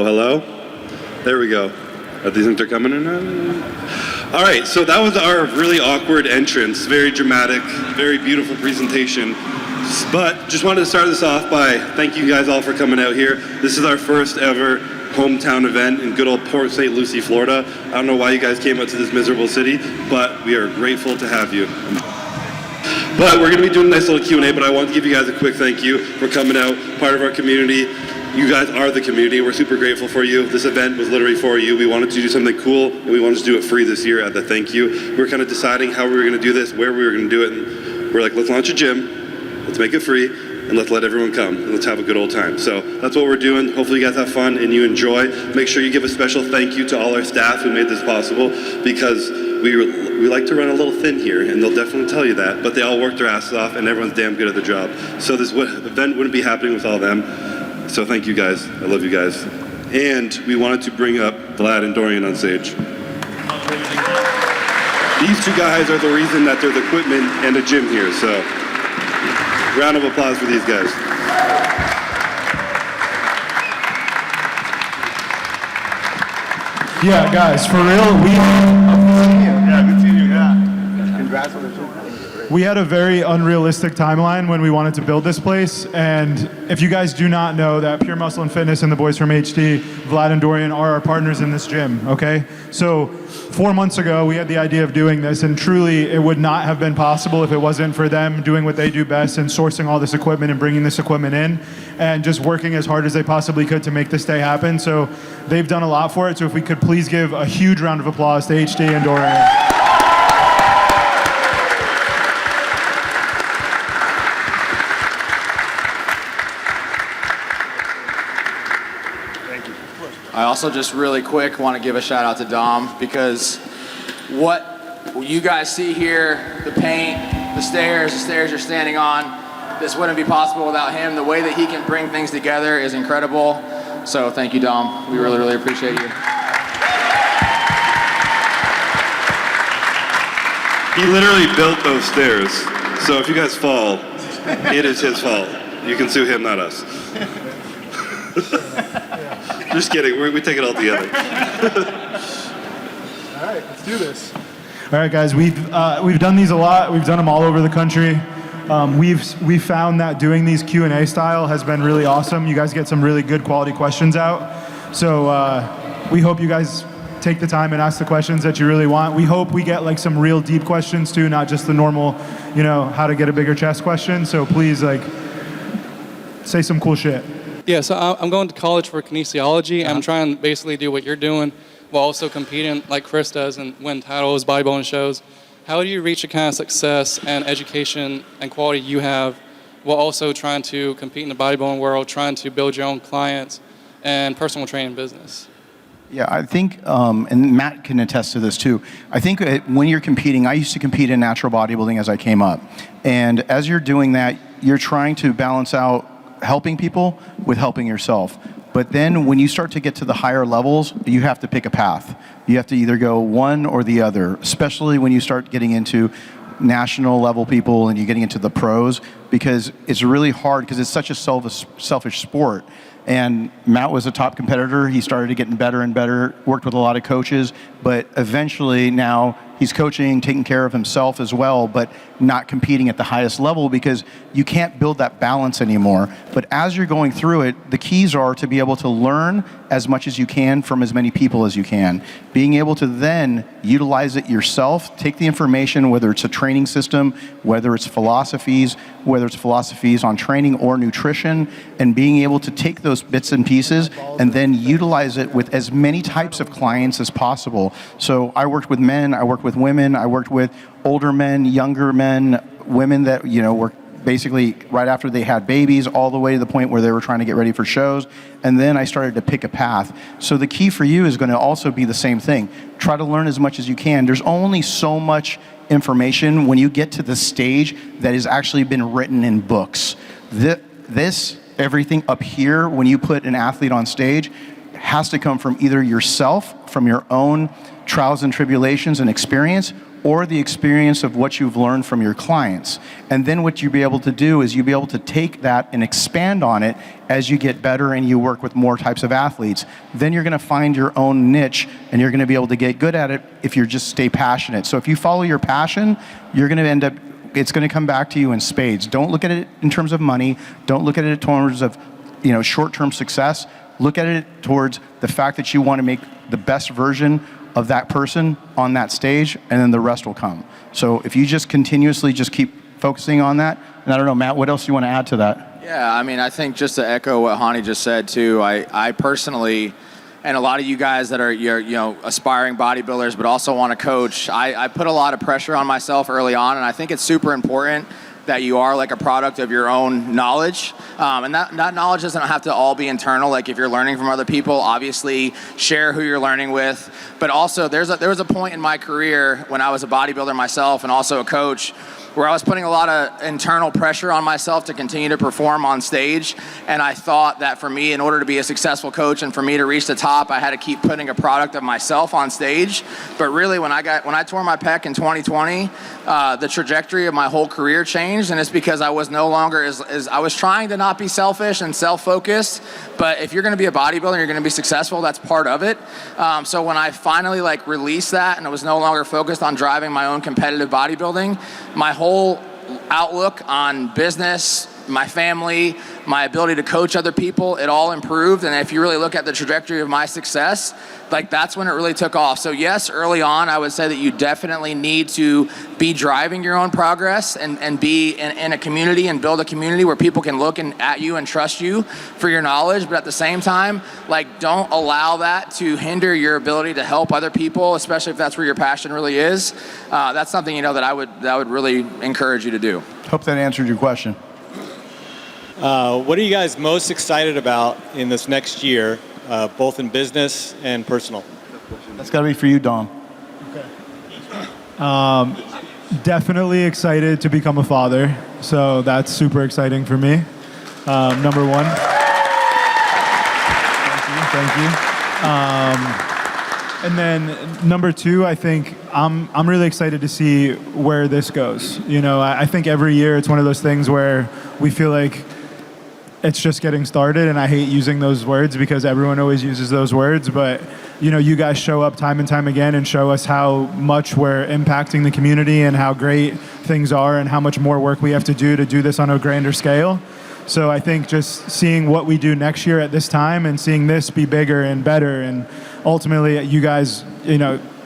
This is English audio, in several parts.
Hello, hello. There we go. Do you think they're coming in? All right, so that was our really awkward entrance. Very dramatic, very beautiful presentation. But just wanted to start this off by thank you guys all for coming out here. This is our first ever hometown event in good old Port St. Lucie, Florida. I don't know why you guys came out to this miserable city, but we are grateful to have you. But we're going to be doing a nice little Q&A, but I want to give you guys a quick thank you for coming out, part of our community. You guys are the community. We're super grateful for you. This event was literally for you. We wanted to do something cool, and we wanted to do it free this year as a thank you. We were kind of deciding how we were going to do this, where we were going to do it, and we're like, let's launch a gym, let's make it free, and let's let everyone come, and let's have a good old time. So that's what we're doing. Hopefully you guys have fun and you enjoy. Make sure you give a special thank you to all our staff who made this possible, because we like to run a little thin here, and they'll definitely tell you that, but they all work their asses off, and everyone's damn good at the job. So this event wouldn't be happening without them. So thank you guys. I love you guys. And we wanted to bring up Vlad and Dorian on stage. These two guys are the reason that there's equipment and a gym here, so round of applause for these guys. Yeah, guys, for real, good seeing you. Yeah. Congrats on the show. we had a very unrealistic timeline when we wanted to build this place. And if you guys do not know that Pure Muscle and Fitness and the boys from HD, Vlad and Dorian, are our partners in this gym, okay? So 4 months ago, we had the idea of doing this, and truly, it would not have been possible if it wasn't for them doing what they do best and sourcing all this equipment and bringing this equipment in and just working as hard as they possibly could to make this day happen. So they've done a lot for it. So if we could please give a huge round of applause to HD and Dorian. I also just really quick want to give a shout out to Dom, because what you guys see here, the paint, the stairs you're standing on, this wouldn't be possible without him. The way that he can bring things together is incredible. So thank you, Dom. We really, really appreciate you. He literally built those stairs. So if you guys fall, it is his fault. You can sue him, not us. Just kidding, we take it all together. All right, let's do this. All right, guys, we've done these a lot. We've done them all over the country. We've found that doing these Q&A style has been really awesome. You guys get some really good quality questions out. So we hope you guys take the time and ask the questions that you really want. We hope we get like some real deep questions too, not just the normal, how to get a bigger chest question. So please say some cool shit. Yeah, so I'm going to college for kinesiology. I'm trying to basically do what you're doing while also competing like Chris does and win titles, bodybuilding shows. How do you reach the kind of success and education and quality you have while also trying to compete in the bodybuilding world, trying to build your own clients and personal training business? Yeah, I think, and Matt can attest to this too, I think when you're competing, I used to compete in natural bodybuilding as I came up. And as you're doing that, you're trying to balance out helping people with helping yourself. But then when you start to get to the higher levels, you have to pick a path. You have to either go one or the other, especially when you start getting into national level people and you're getting into the pros, because it's really hard because it's such a selfish sport. And Matt was a top competitor. He started getting better and better, worked with a lot of coaches, but eventually now he's coaching, taking care of himself as well, but not competing at the highest level because you can't build that balance anymore. But as you're going through it, the keys are to be able to learn as much as you can from as many people as you can. Being able to then utilize it yourself, take the information, whether it's a training system, whether it's philosophies on training or nutrition, and being able to take those bits and pieces and then utilize it with as many types of clients as possible. So I worked with men, I worked with women, I worked with older men, younger men, women that were basically right after they had babies, all the way to the point where they were trying to get ready for shows. And then I started to pick a path. So the key for you is going to also be the same thing. Try to learn as much as you can. There's only so much information when you get to the stage that has actually been written in books. Everything up here, when you put an athlete on stage, has to come from either yourself, from your own trials and tribulations and experience, or the experience of what you've learned from your clients. And then what you'll be able to do is you'll be able to take that and expand on it as you get better and you work with more types of athletes. Then you're gonna find your own niche and you're gonna be able to get good at it if you just stay passionate. So if you follow your passion, you're gonna end up, it's gonna come back to you in spades. Don't look at it in terms of money. Don't look at it in terms of, short-term success. Look at it towards the fact that you wanna make the best version of that person on that stage, and then the rest will come. So if you just continuously just keep focusing on that, and I don't know, Matt, what else do you want to add to that? Yeah, I mean, I think just to echo what Hany just said too, I personally, and a lot of you guys that are aspiring bodybuilders but also want to coach, I put a lot of pressure on myself early on, and I think it's super important that you are like a product of your own knowledge. And that knowledge doesn't have to all be internal. Like if you're learning from other people, obviously share who you're learning with. But also there was a point in my career when I was a bodybuilder myself and also a coach where I was putting a lot of internal pressure on myself to continue to perform on stage. And I thought that for me, in order to be a successful coach and for me to reach the top, I had to keep putting a product of myself on stage. But really, when I tore my pec in 2020, the trajectory of my whole career changed. And it's because I was no longer I was trying to not be selfish and self-focused. But if you're gonna be a bodybuilder, you're gonna be successful, that's part of it. So when I finally released that and I was no longer focused on driving my own competitive bodybuilding, my whole outlook on business, my family, my ability to coach other people, it all improved. And if you really look at the trajectory of my success, that's when it really took off. So yes, early on, I would say that you definitely need to be driving your own progress and be in a community and build a community where people can look at you and trust you for your knowledge. But at the same time, don't allow that to hinder your ability to help other people, especially if that's where your passion really is. That's something, that I would really encourage you to do. Hope that answered your question. What are you guys most excited about in this next year, both in business and personal? That's got to be for you, Dom. Definitely excited to become a father. So that's super exciting for me. Number one. Thank you. And then number two, I think I'm really excited to see where this goes. I think every year it's one of those things where we feel like it's just getting started, and I hate using those words because everyone always uses those words, but you guys show up time and time again and show us how much we're impacting the community and how great things are and how much more work we have to do this on a grander scale. So I think just seeing what we do next year at this time and seeing this be bigger and better, and ultimately you guys,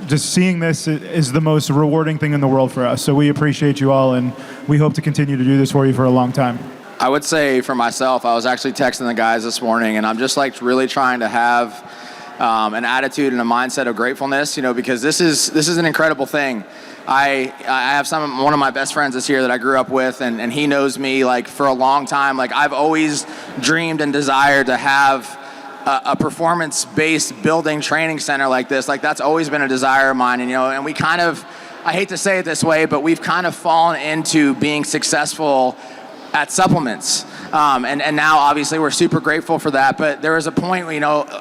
just seeing this is the most rewarding thing in the world for us. So we appreciate you all, and we hope to continue to do this for you for a long time. I would say for myself, I was actually texting the guys this morning, and I'm just really trying to have an attitude and a mindset of gratefulness, because this is an incredible thing. I have one of my best friends this year that I grew up with, and he knows me for a long time. I've always dreamed and desired to have a performance-based building training center like this. That's always been a desire of mine, and we kind of, I hate to say it this way, but we've kind of fallen into being successful at supplements. And now obviously we're super grateful for that, but there was a point,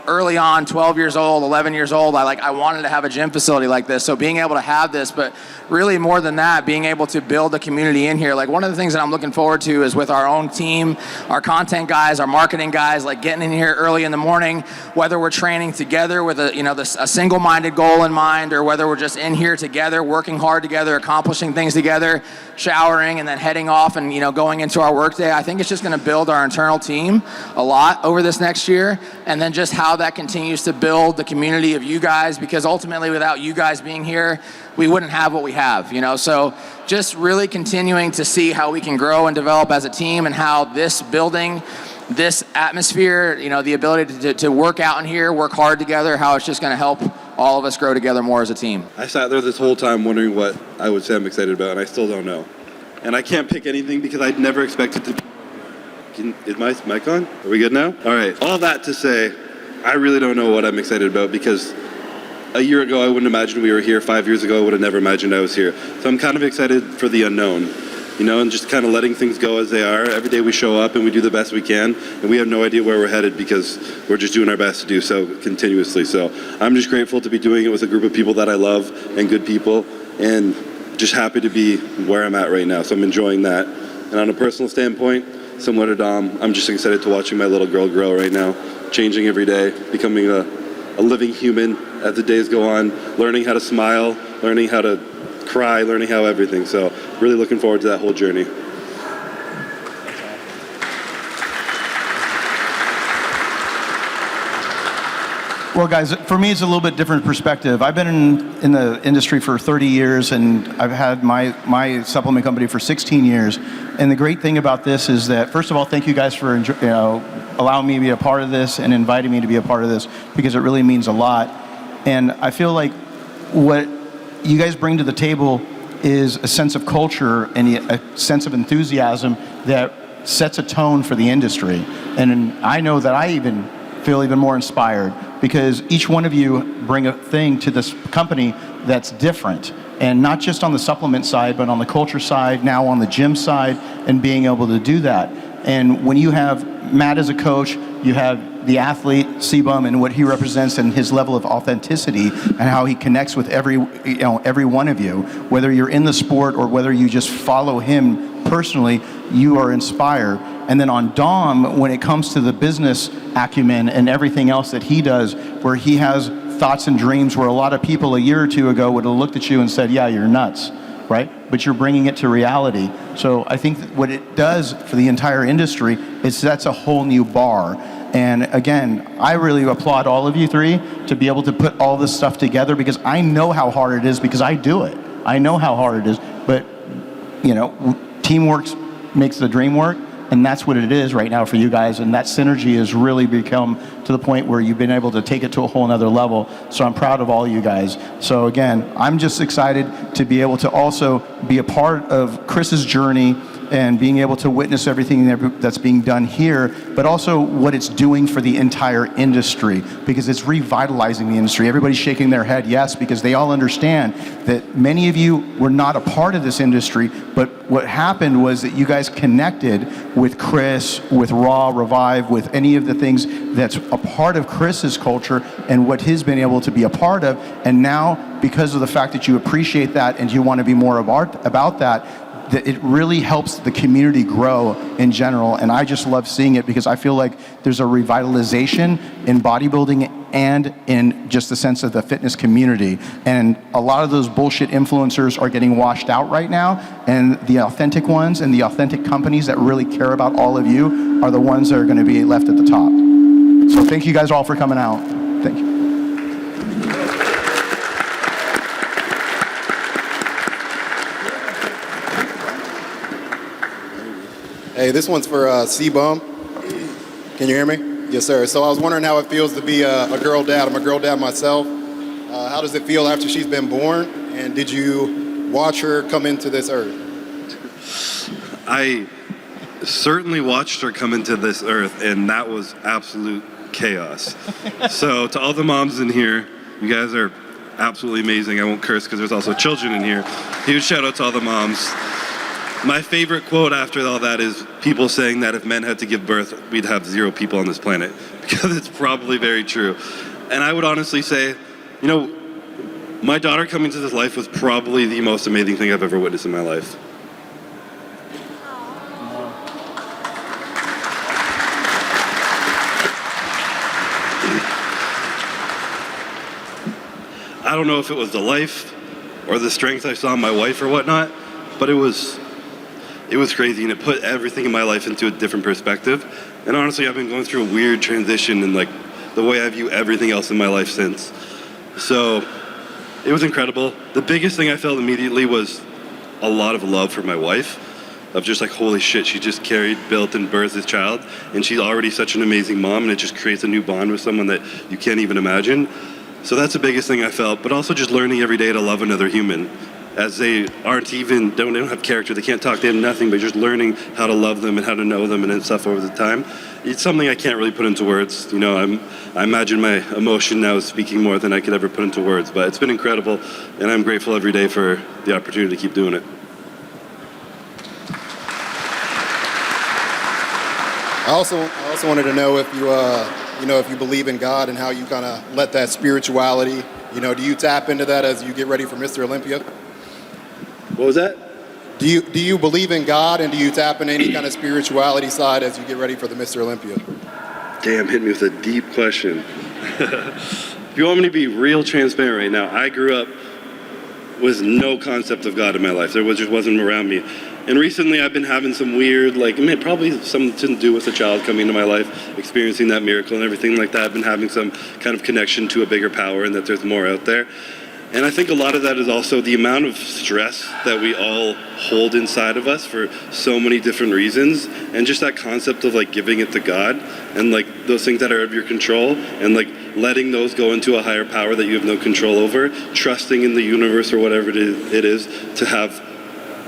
early on, 12 years old, 11 years old, I wanted to have a gym facility like this. So being able to have this, but really more than that, being able to build a community in here. One of the things that I'm looking forward to is with our own team, our content guys, our marketing guys, getting in here early in the morning, whether we're training together with a single-minded goal in mind, or whether we're just in here together, working hard together, accomplishing things together, showering, and then heading off and going into our workday. I think it's just going to build our internal team a lot over this next year, and then just how that continues to build the community of you guys, because ultimately without you guys being here, we wouldn't have what we have, So just really continuing to see how we can grow and develop as a team, and how this building, this atmosphere, the ability to work out in here, work hard together, how it's just going to help all of us grow together more as a team. I sat there this whole time wondering what I would say I'm excited about, and I still don't know. And I can't pick anything because I'd never expected to. Is my mic on? Are we good now? All right. All that to say, I really don't know what I'm excited about, because a year ago I wouldn't imagine we were here. 5 years ago I would have never imagined I was here. So I'm kind of excited for the unknown. and just kind of letting things go as they are. Every day we show up and we do the best we can, and we have no idea where we're headed because we're just doing our best to do so continuously. So I'm just grateful to be doing it with a group of people that I love and good people, and just happy to be where I'm at right now. So I'm enjoying that. And on a personal standpoint, similar to Dom, I'm just excited to watching my little girl grow right now, changing every day, becoming a living human as the days go on, learning how to smile, learning how to cry, learning how everything. So really looking forward to that whole journey. Well, guys, for me, it's a little bit different perspective. I've been in the industry for 30 years, and I've had my supplement company for 16 years. And the great thing about this is that, first of all, thank you guys for allowing me to be a part of this and inviting me to be a part of this, because it really means a lot. And I feel like what you guys bring to the table is a sense of culture and a sense of enthusiasm that sets a tone for the industry. And I know that I even feel even more inspired because each one of you bring a thing to this company that's different, and not just on the supplement side, but on the culture side, now on the gym side, and being able to do that. And when you have Matt as a coach, you have the athlete, Sebum, and what he represents and his level of authenticity and how he connects with every one of you, whether you're in the sport or whether you just follow him personally, you are inspired. And then on Dom, when it comes to the business acumen and everything else that he does, where he has thoughts and dreams where a lot of people a year or two ago would have looked at you and said, yeah, you're nuts, right? But you're bringing it to reality. So I think that what it does for the entire industry is sets a whole new bar. And again, I really applaud all of you three to be able to put all this stuff together, because I know how hard it is, because I do it. I know how hard it is, but teamwork makes the dream work. And that's what it is right now for you guys. And that synergy has really become to the point where you've been able to take it to a whole nother level. So I'm proud of all you guys. So again, I'm just excited to be able to also be a part of Chris's journey and being able to witness everything that's being done here, but also what it's doing for the entire industry, because it's revitalizing the industry. Everybody's shaking their head yes, because they all understand that many of you were not a part of this industry, but what happened was that you guys connected with Chris, with Raw, Revive, with any of the things that's a part of Chris's culture and what he's been able to be a part of. And now, because of the fact that you appreciate that and you want to be more about that it really helps the community grow in general. And I just love seeing it, because I feel like there's a revitalization in bodybuilding and in just the sense of the fitness community. And a lot of those bullshit influencers are getting washed out right now, and the authentic ones and the authentic companies that really care about all of you are the ones that are going to be left at the top. So thank you guys all for coming out. Thank you. Hey, this one's for C-Bum. Can you hear me? Yes, sir. So I was wondering how it feels to be a girl dad. I'm a girl dad myself. How does it feel after she's been born? And did you watch her come into this earth? I certainly watched her come into this earth, and that was absolute chaos. So to all the moms in here, you guys are absolutely amazing. I won't curse because there's also children in here. Huge shout out to all the moms. My favorite quote after all that is people saying that if men had to give birth, we'd have 0 people on this planet, because it's probably very true. And I would honestly say, my daughter coming to this life was probably the most amazing thing I've ever witnessed in my life. I don't know if it was the life or the strength I saw in my wife or whatnot, but it was crazy, and it put everything in my life into a different perspective. And honestly, I've been going through a weird transition in the way I view everything else in my life since. So it was incredible. The biggest thing I felt immediately was a lot of love for my wife, of just holy shit, she just carried, built, and birthed this child, and she's already such an amazing mom, and it just creates a new bond with someone that you can't even imagine. So that's the biggest thing I felt, but also just learning every day to love another human, as they don't have character, they can't talk, they have nothing, but just learning how to love them and how to know them and stuff over the time. It's something I can't really put into words. I imagine my emotion now is speaking more than I could ever put into words, but it's been incredible, and I'm grateful every day for the opportunity to keep doing it. I also wanted to know if you, if you believe in God and how you kind of let that spirituality, do you tap into that as you get ready for Mr. Olympia? What was that? Do you believe in God, and do you tap into any kind of spirituality side as you get ready for the Mr. Olympia? Damn, hit me with a deep question. If you want me to be real transparent right now, I grew up with no concept of God in my life. Just wasn't around me. And recently I've been having some weird, probably something to do with a child coming into my life, experiencing that miracle and everything like that. I've been having some kind of connection to a bigger power and that there's more out there. And I think a lot of that is also the amount of stress that we all hold inside of us for so many different reasons. And just that concept of giving it to God and those things that are out of your control and letting those go into a higher power that you have no control over, trusting in the universe or whatever it is to have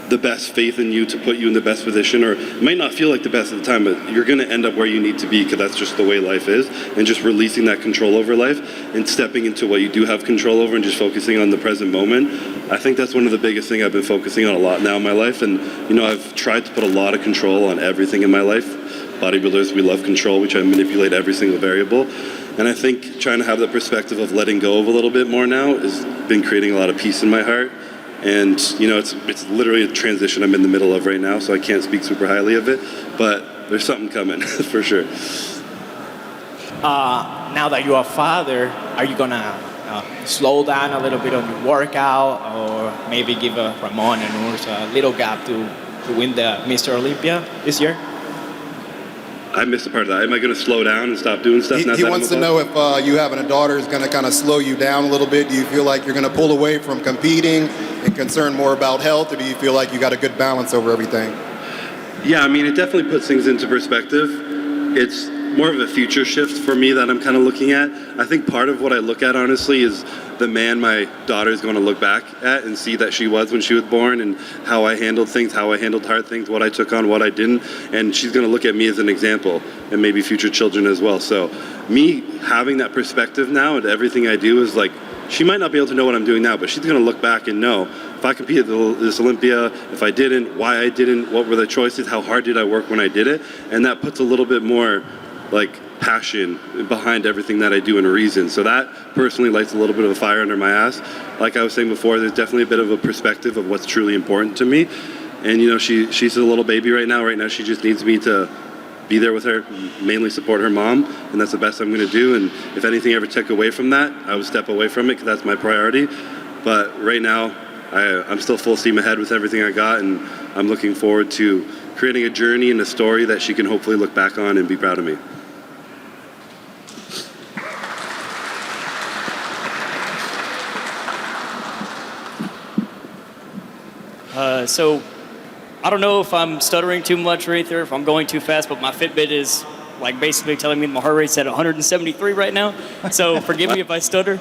the best faith in you to put you in the best position, or it might not feel like the best at the time, but you're going to end up where you need to be because that's just the way life is, and just releasing that control over life and stepping into what you do have control over and just focusing on the present moment. I think that's one of the biggest things I've been focusing on a lot now in my life, and I've tried to put a lot of control on everything in my life. Bodybuilders, we love control. We try to manipulate every single variable. And I think trying to have the perspective of letting go of a little bit more now has been creating a lot of peace in my heart. And it's literally a transition I'm in the middle of right now, so I can't speak super highly of it, but there's something coming for sure. Now that you are a father, are you gonna slow down a little bit on your workout, or maybe give Ramon and Urs a little gap to win the Mr. Olympia this year? I missed a part of that. Am I going to slow down and stop doing stuff? He wants to know if you having a daughter is going to kind of slow you down a little bit. Do you feel like you're going to pull away from competing and concern more about health, or do you feel like you got a good balance over everything? Yeah, it definitely puts things into perspective. It's more of a future shift for me that I'm kind of looking at. I think part of what I look at, honestly, is the man my daughter is going to look back at and see that she was when she was born, and how I handled things, how I handled hard things, what I took on, what I didn't. And she's going to look at me as an example, and maybe future children as well. So me having that perspective now and everything I do is she might not be able to know what I'm doing now, but she's going to look back and know if I competed at this Olympia, if I didn't, why I didn't, what were the choices, how hard did I work when I did it. And that puts a little bit more passion behind everything that I do and a reason. So that personally lights a little bit of a fire under my ass. Like I was saying before, there's definitely a bit of a perspective of what's truly important to me. And she's a little baby right now. Right now she just needs me to be there with her, mainly support her mom, and that's the best I'm going to do. And if anything ever took away from that, I would step away from it because that's my priority. But right now, I'm still full steam ahead with everything I got, and I'm looking forward to creating a journey and a story that she can hopefully look back on and be proud of me. So I don't know if I'm stuttering too much right there, if I'm going too fast, but my Fitbit is basically telling me my heart rate's at 173 right now. So forgive me if I stutter.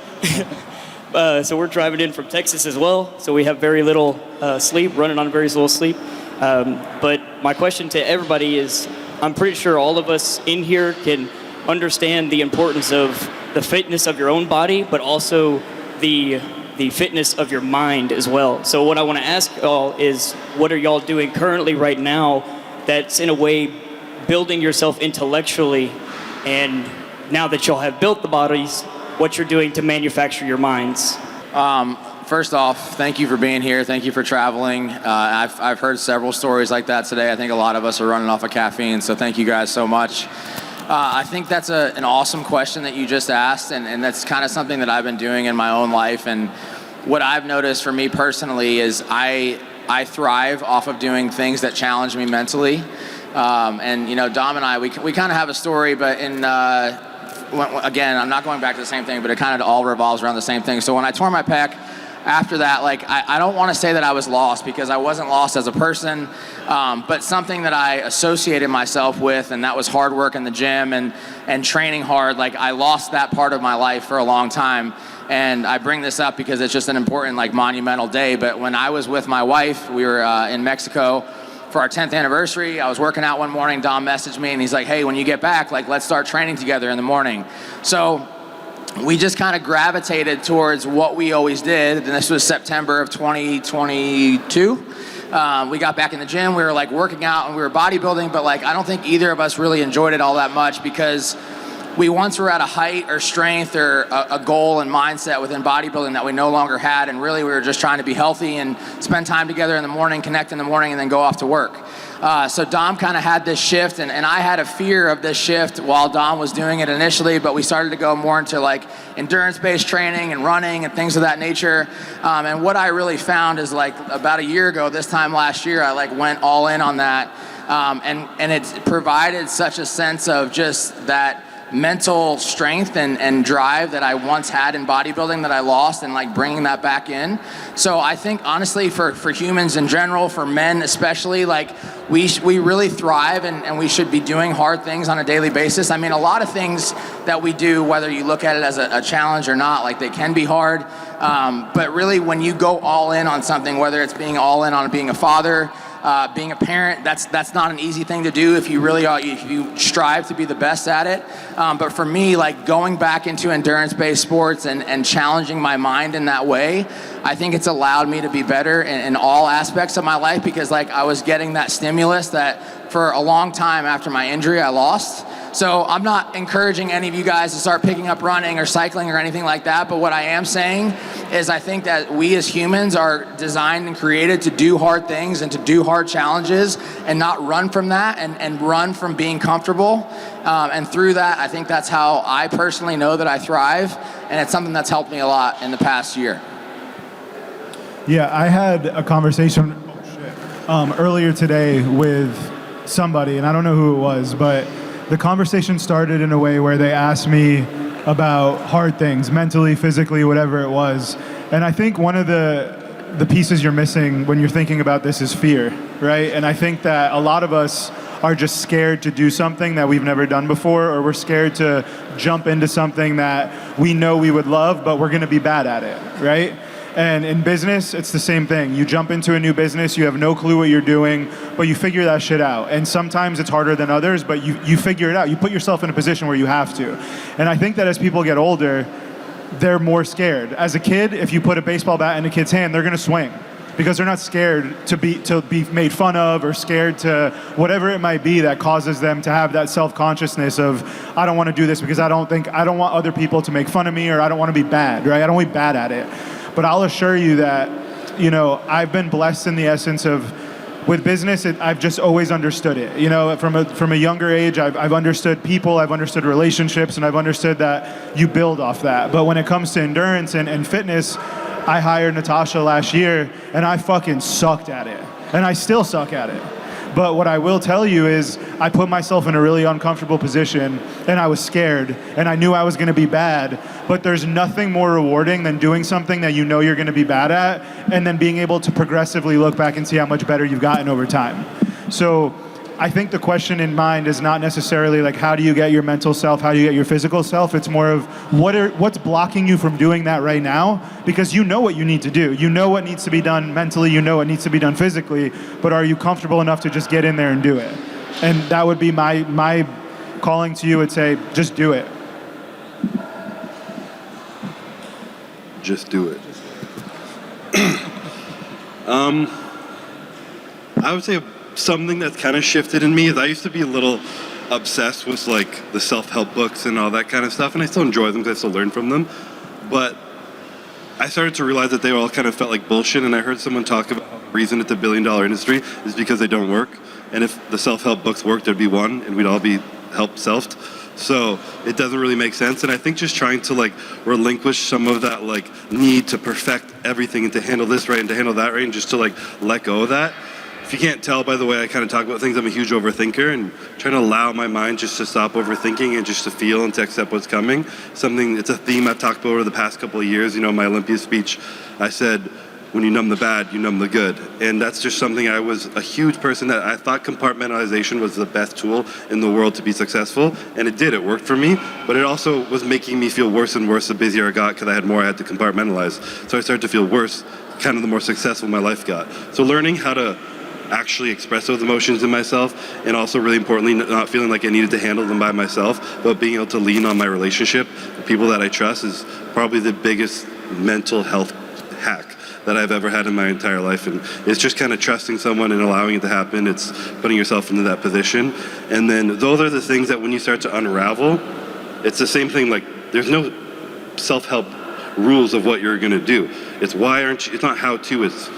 So we're driving in from Texas as well. So we have very little sleep, running on very little sleep. But my question to everybody is, I'm pretty sure all of us in here can understand the importance of the fitness of your own body, but also the fitness of your mind as well. So what I want to ask y'all is, what are y'all doing currently right now that's in a way building yourself intellectually, and now that y'all have built the bodies, what you're doing to manufacture your minds? First off, thank you for being here. Thank you for traveling. I've heard several stories like that today. I think a lot of us are running off of caffeine, so thank you guys so much. I think that's an awesome question that you just asked, and that's kind of something that I've been doing in my own life. And what I've noticed for me personally is I thrive off of doing things that challenge me mentally. And Dom and I, we kind of have a story, but again, I'm not going back to the same thing, but it kind of all revolves around the same thing. So when I tore my pec, after that, I don't want to say that I was lost, because I wasn't lost as a person, but something that I associated myself with, and that was hard work in the gym and training hard. I lost that part of my life for a long time. And I bring this up because it's just an important, monumental day. But when I was with my wife, we were in Mexico for our 10th anniversary. I was working out one morning. Dom messaged me and he's like, hey, when you get back, let's start training together in the morning. So we just kind of gravitated towards what we always did. And this was September of 2022. We got back in the gym, we were like working out and we were bodybuilding, but like I don't think either of us really enjoyed it all that much because we once were at a height or strength or a goal and mindset within bodybuilding that we no longer had, and really we were just trying to be healthy and spend time together in the morning, connect in the morning, and then go off to work. So Dom kind of had this shift, and I had a fear of this shift while Dom was doing it initially, but we started to go more into like endurance-based training and running and things of that nature. And what I really found is like about a year ago, this time last year, I like went all in on that. And it's provided such a sense of just that mental strength and drive that I once had in bodybuilding that I lost, and like bringing that back in. So I think honestly for humans in general, for men especially, like we really thrive and we should be doing hard things on a daily basis. I mean, a lot of things that we do, whether you look at it as a challenge or not, like they can be hard. But really when you go all in on something, whether it's being all in on being a father, being a parent, that's not an easy thing to do if you really are, if you strive to be the best at it. But for me, like going back into endurance-based sports and challenging my mind in that way, I think it's allowed me to be better in all aspects of my life, because like I was getting that stimulus that for a long time after my injury I lost. So I'm not encouraging any of you guys to start picking up running or cycling or anything like that, but what I am saying is I think that we as humans are designed and created to do hard things and to do hard challenges and not run from that and run from being comfortable. And through that, I think that's how I personally know that I thrive, and it's something that's helped me a lot in the past year. Yeah, I had a conversation earlier today with somebody, and I don't know who it was, but the conversation started in a way where they asked me about hard things, mentally, physically, whatever it was. And I think one of the pieces you're missing when you're thinking about this is fear, right? And I think that a lot of us are just scared to do something that we've never done before, or we're scared to jump into something that we know we would love, but we're gonna be bad at it, right? And in business, it's the same thing. You jump into a new business, you have no clue what you're doing, but you figure that shit out. And sometimes it's harder than others, but you figure it out. You put yourself in a position where you have to. And I think that as people get older, they're more scared. As a kid, if you put a baseball bat in a kid's hand, they're gonna swing, because they're not scared to be made fun of, or scared to whatever it might be that causes them to have that self-consciousness of, I don't wanna do this because I don't want other people to make fun of me, or I don't wanna be bad, right? I don't wanna be bad at it. But I'll assure you that, you know, I've been blessed in the essence of, with business, I've just always understood it. You know, from a younger age, I've understood people, I've understood relationships, and I've understood that you build off that. But when it comes to endurance and fitness, I hired Natasha last year, and I fucking sucked at it. And I still suck at it. But what I will tell you is I put myself in a really uncomfortable position, and I was scared, and I knew I was gonna be bad, but there's nothing more rewarding than doing something that you know you're gonna be bad at, and then being able to progressively look back and see how much better you've gotten over time. So I think the question in mind is not necessarily like, how do you get your mental self, how do you get your physical self? It's more of what's blocking you from doing that right now, because you know what you need to do. You know what needs to be done mentally, you know what needs to be done physically, but are you comfortable enough to just get in there and do it? And that would be my calling to you, would say, just do it. Just do it. I would say something that's kind of shifted in me is I used to be a little obsessed with like the self-help books and all that kind of stuff, and I still enjoy them because I still learn from them, but I started to realize that they all kind of felt like bullshit. And I heard someone talk about the reason it's $1 billion industry is because they don't work, and if the self-help books worked, there'd be one and we'd all be help-selfed. So it doesn't really make sense. And I think just trying to like relinquish some of that like need to perfect everything and to handle this right and to handle that right, and just to like let go of that. If you can't tell by the way I kind of talk about things, I'm a huge overthinker, and trying to allow my mind just to stop overthinking and just to feel and to accept what's coming. It's a theme I've talked about over the past couple of years. You know, my Olympia speech, I said, when you numb the bad, you numb the good. And that's just something I was a huge person that I thought compartmentalization was the best tool in the world to be successful. And it did, it worked for me, but it also was making me feel worse and worse the busier I got, because I had more I had to compartmentalize. So I started to feel worse, kind of the more successful my life got. So learning how to actually express those emotions in myself, and also really importantly, not feeling like I needed to handle them by myself, but being able to lean on my relationship, the people that I trust, is probably the biggest mental health hack that I've ever had in my entire life. And it's just kind of trusting someone and allowing it to happen. It's putting yourself into that position. And then those are the things that when you start to unravel, it's the same thing. Like, there's no self-help rules of what you're going to do. It's why aren't you, it's not how to, it's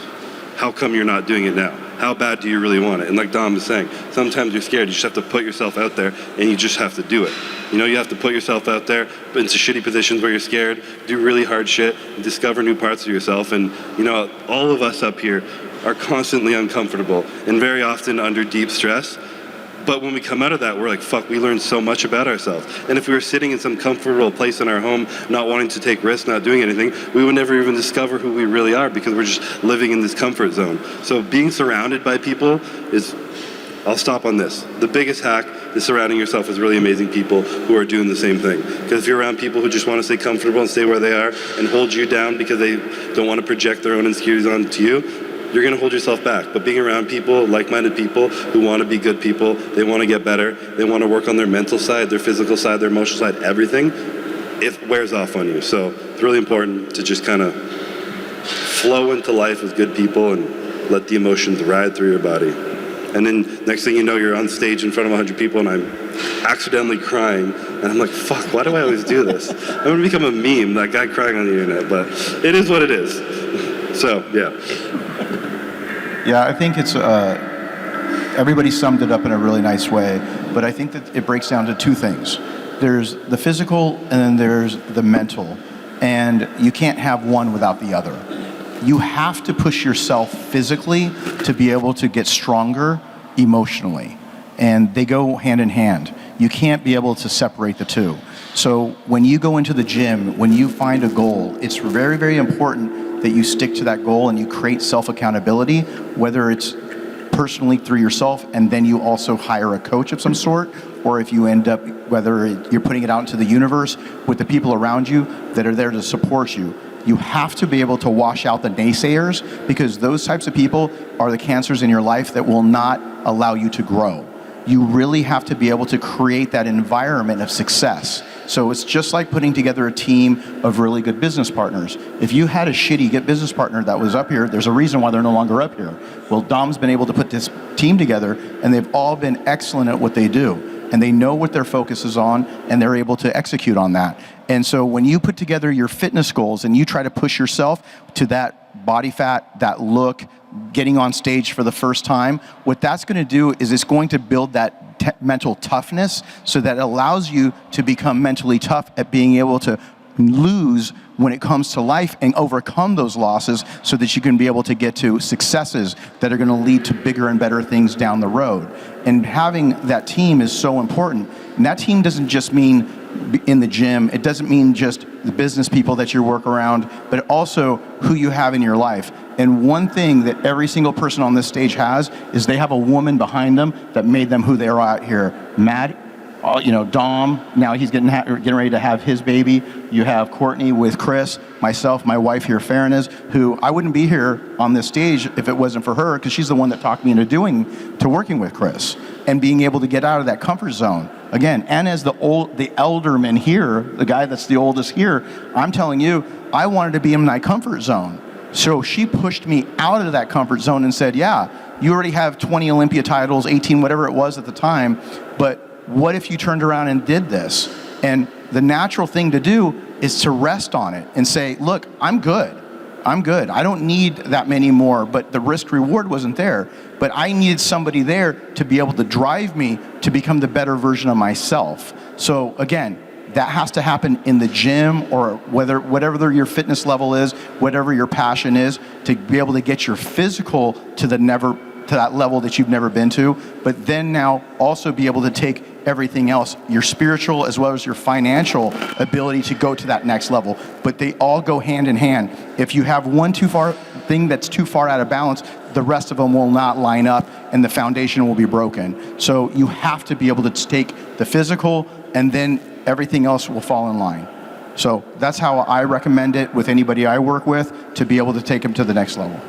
how come you're not doing it now? How bad do you really want it? And like Dom was saying, sometimes you're scared. You just have to put yourself out there, and you just have to do it. You know, you have to put yourself out there into shitty positions where you're scared, do really hard shit, discover new parts of yourself. And, you know, all of us up here are constantly uncomfortable and very often under deep stress. But when we come out of that, we're like, fuck, we learned so much about ourselves. And if we were sitting in some comfortable place in our home, not wanting to take risks, not doing anything, we would never even discover who we really are because we're just living in this comfort zone. So being surrounded by people is, I'll stop on this. The biggest hack is surrounding yourself with really amazing people who are doing the same thing. Because if you're around people who just want to stay comfortable and stay where they are and hold you down because they don't want to project their own insecurities onto you, you're going to hold yourself back. But being around people, like-minded people who want to be good people, they want to get better, they want to work on their mental side, their physical side, their emotional side, everything, it wears off on you. So it's really important to just kind of flow into life with good people and let the emotions ride through your body. And then next thing you know, you're on stage in front of 100 people and I'm accidentally crying. And I'm like, fuck, why do I always do this? I'm going to become a meme, that guy crying on the internet. But it is what it is. So, yeah. Yeah, I think it's, everybody summed it up in a really nice way, but I think that it breaks down to two things. There's the physical and then there's the mental, and you can't have one without the other. You have to push yourself physically to be able to get stronger emotionally, and they go hand in hand. You can't be able to separate the two. So when you go into the gym, when you find a goal, it's very, very important that you stick to that goal and you create self-accountability, whether it's personally through yourself and then you also hire a coach of some sort, or if you end up, whether you're putting it out into the universe with the people around you that are there to support you. You have to be able to wash out the naysayers, because those types of people are the cancers in your life that will not allow you to grow. You really have to be able to create that environment of success. So it's just like putting together a team of really good business partners. If you had a shitty good business partner that was up here, there's a reason why they're no longer up here. Well, Dom's been able to put this team together, and they've all been excellent at what they do. And they know what their focus is on, and they're able to execute on that. And so when you put together your fitness goals and you try to push yourself to that body fat, that look, getting on stage for the first time, what that's going to do is it's going to build that mental toughness, so that it allows you to become mentally tough at being able to lose when it comes to life and overcome those losses, so that you can be able to get to successes that are going to lead to bigger and better things down the road. And having that team is so important. And that team doesn't just mean in the gym, it doesn't mean just the business people that you work around, but also who you have in your life. And one thing that every single person on this stage has is they have a woman behind them that made them who they are out here. Matt, Dom, now he's getting ready to have his baby. You have Courtney with Chris, myself, my wife here, Farronez, who I wouldn't be here on this stage if it wasn't for her, because she's the one that talked me into working with Chris and being able to get out of that comfort zone. Again, and as the elderman here, the guy that's the oldest here, I'm telling you, I wanted to be in my comfort zone. So she pushed me out of that comfort zone and said, yeah, you already have 20 Olympia titles, 18, whatever it was at the time, but what if you turned around and did this? And the natural thing to do is to rest on it and say, look, I'm good. I don't need that many more, but the risk reward wasn't there. But I needed somebody there to be able to drive me to become the better version of myself. So again, that has to happen in the gym, or whatever your fitness level is, whatever your passion is, to be able to get your physical to that level that you've never been to, but then now also be able to take everything else, your spiritual as well as your financial ability to go to that next level. But they all go hand in hand. If you have one thing that's too far out of balance, the rest of them will not line up and the foundation will be broken. So you have to be able to take the physical, and then everything else will fall in line. So that's how I recommend it with anybody I work with, to be able to take them to the next level.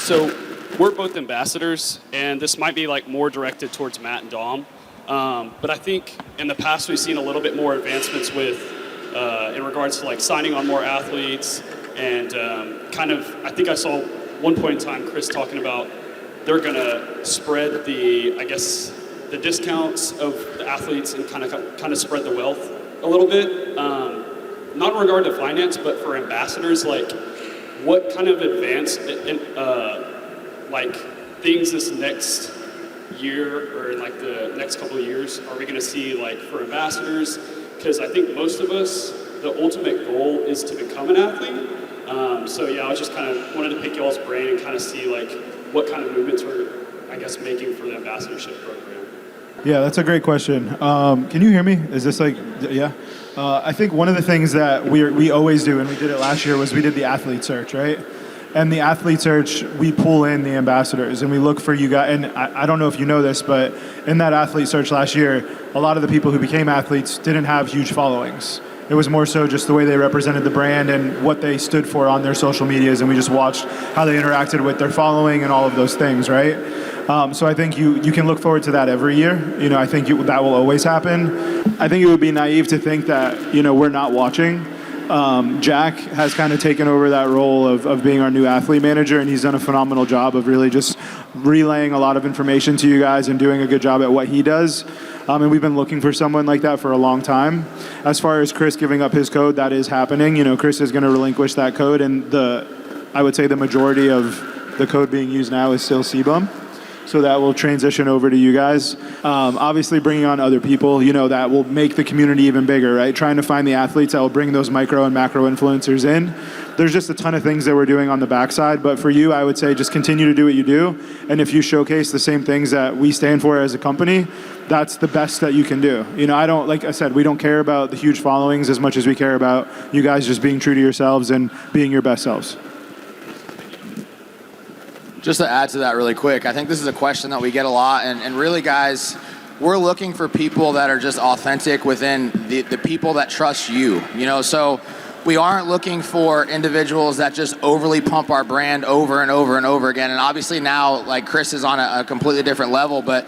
So we're both ambassadors, and this might be more directed towards Matt and Dom. But I think in the past we've seen a little bit more advancements with in regards to like signing on more athletes and I think I saw one point in time Chris talking about they're gonna spread the discounts of the athletes and kind of spread the wealth a little bit. Not in regard to finance, but for ambassadors, like what kind of advanced things this next year or in like the next couple of years are we going to see like for ambassadors? Because I think most of us, the ultimate goal is to become an athlete. I was just kind of wanted to pick y'all's brain and kind of see like what kind of movements we're, making for the ambassadorship program. Yeah, that's a great question. Can you hear me? Is this like, yeah? I think one of the things that we always do, and we did it last year, was we did the athlete search, right? And the athlete search, we pull in the ambassadors and we look for you guys. And I don't know if you know this, but in that athlete search last year, a lot of the people who became athletes didn't have huge followings. It was more so just the way they represented the brand and what they stood for on their social medias, and we just watched how they interacted with their following and all of those things, right? So I think you can look forward to that every year. I think that will always happen. I think it would be naive to think that, we're not watching. Jack has kind of taken over that role of being our new athlete manager, and he's done a phenomenal job of really just relaying a lot of information to you guys and doing a good job at what he does. And we've been looking for someone like that for a long time. As far as Chris giving up his code, that is happening. Chris is going to relinquish that code, and I would say the majority of the code being used now is still CBUM. So that will transition over to you guys. Obviously bringing on other people, that will make the community even bigger, right? Trying to find the athletes that will bring those micro and macro influencers in. There's just a ton of things that we're doing on the backside, but for you, I would say just continue to do what you do. And if you showcase the same things that we stand for as a company, that's the best that you can do. Like I said, we don't care about the huge followings as much as we care about you guys just being true to yourselves and being your best selves. Just to add to that really quick, I think this is a question that we get a lot, and really, guys, we're looking for people that are just authentic within the people that trust you, so we aren't looking for individuals that just overly pump our brand over and over and over again, and obviously now, like, Chris is on a completely different level, but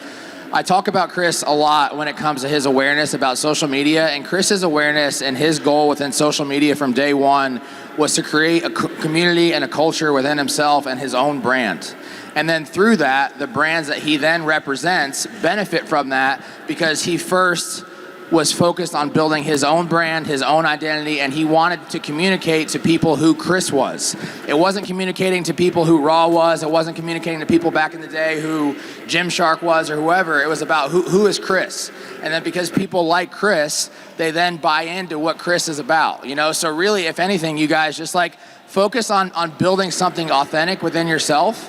I talk about Chris a lot when it comes to his awareness about social media, and Chris's awareness and his goal within social media from day one was to create a community and a culture within himself and his own brand. And then through that, the brands that he then represents benefit from that because he first was focused on building his own brand, his own identity, and he wanted to communicate to people who Chris was. It wasn't communicating to people who Raw was. It wasn't communicating to people back in the day who Gymshark was or whoever. It was about who is Chris. And then because people like Chris, they then buy into what Chris is about. So really, if anything, you guys just focus on building something authentic within yourself,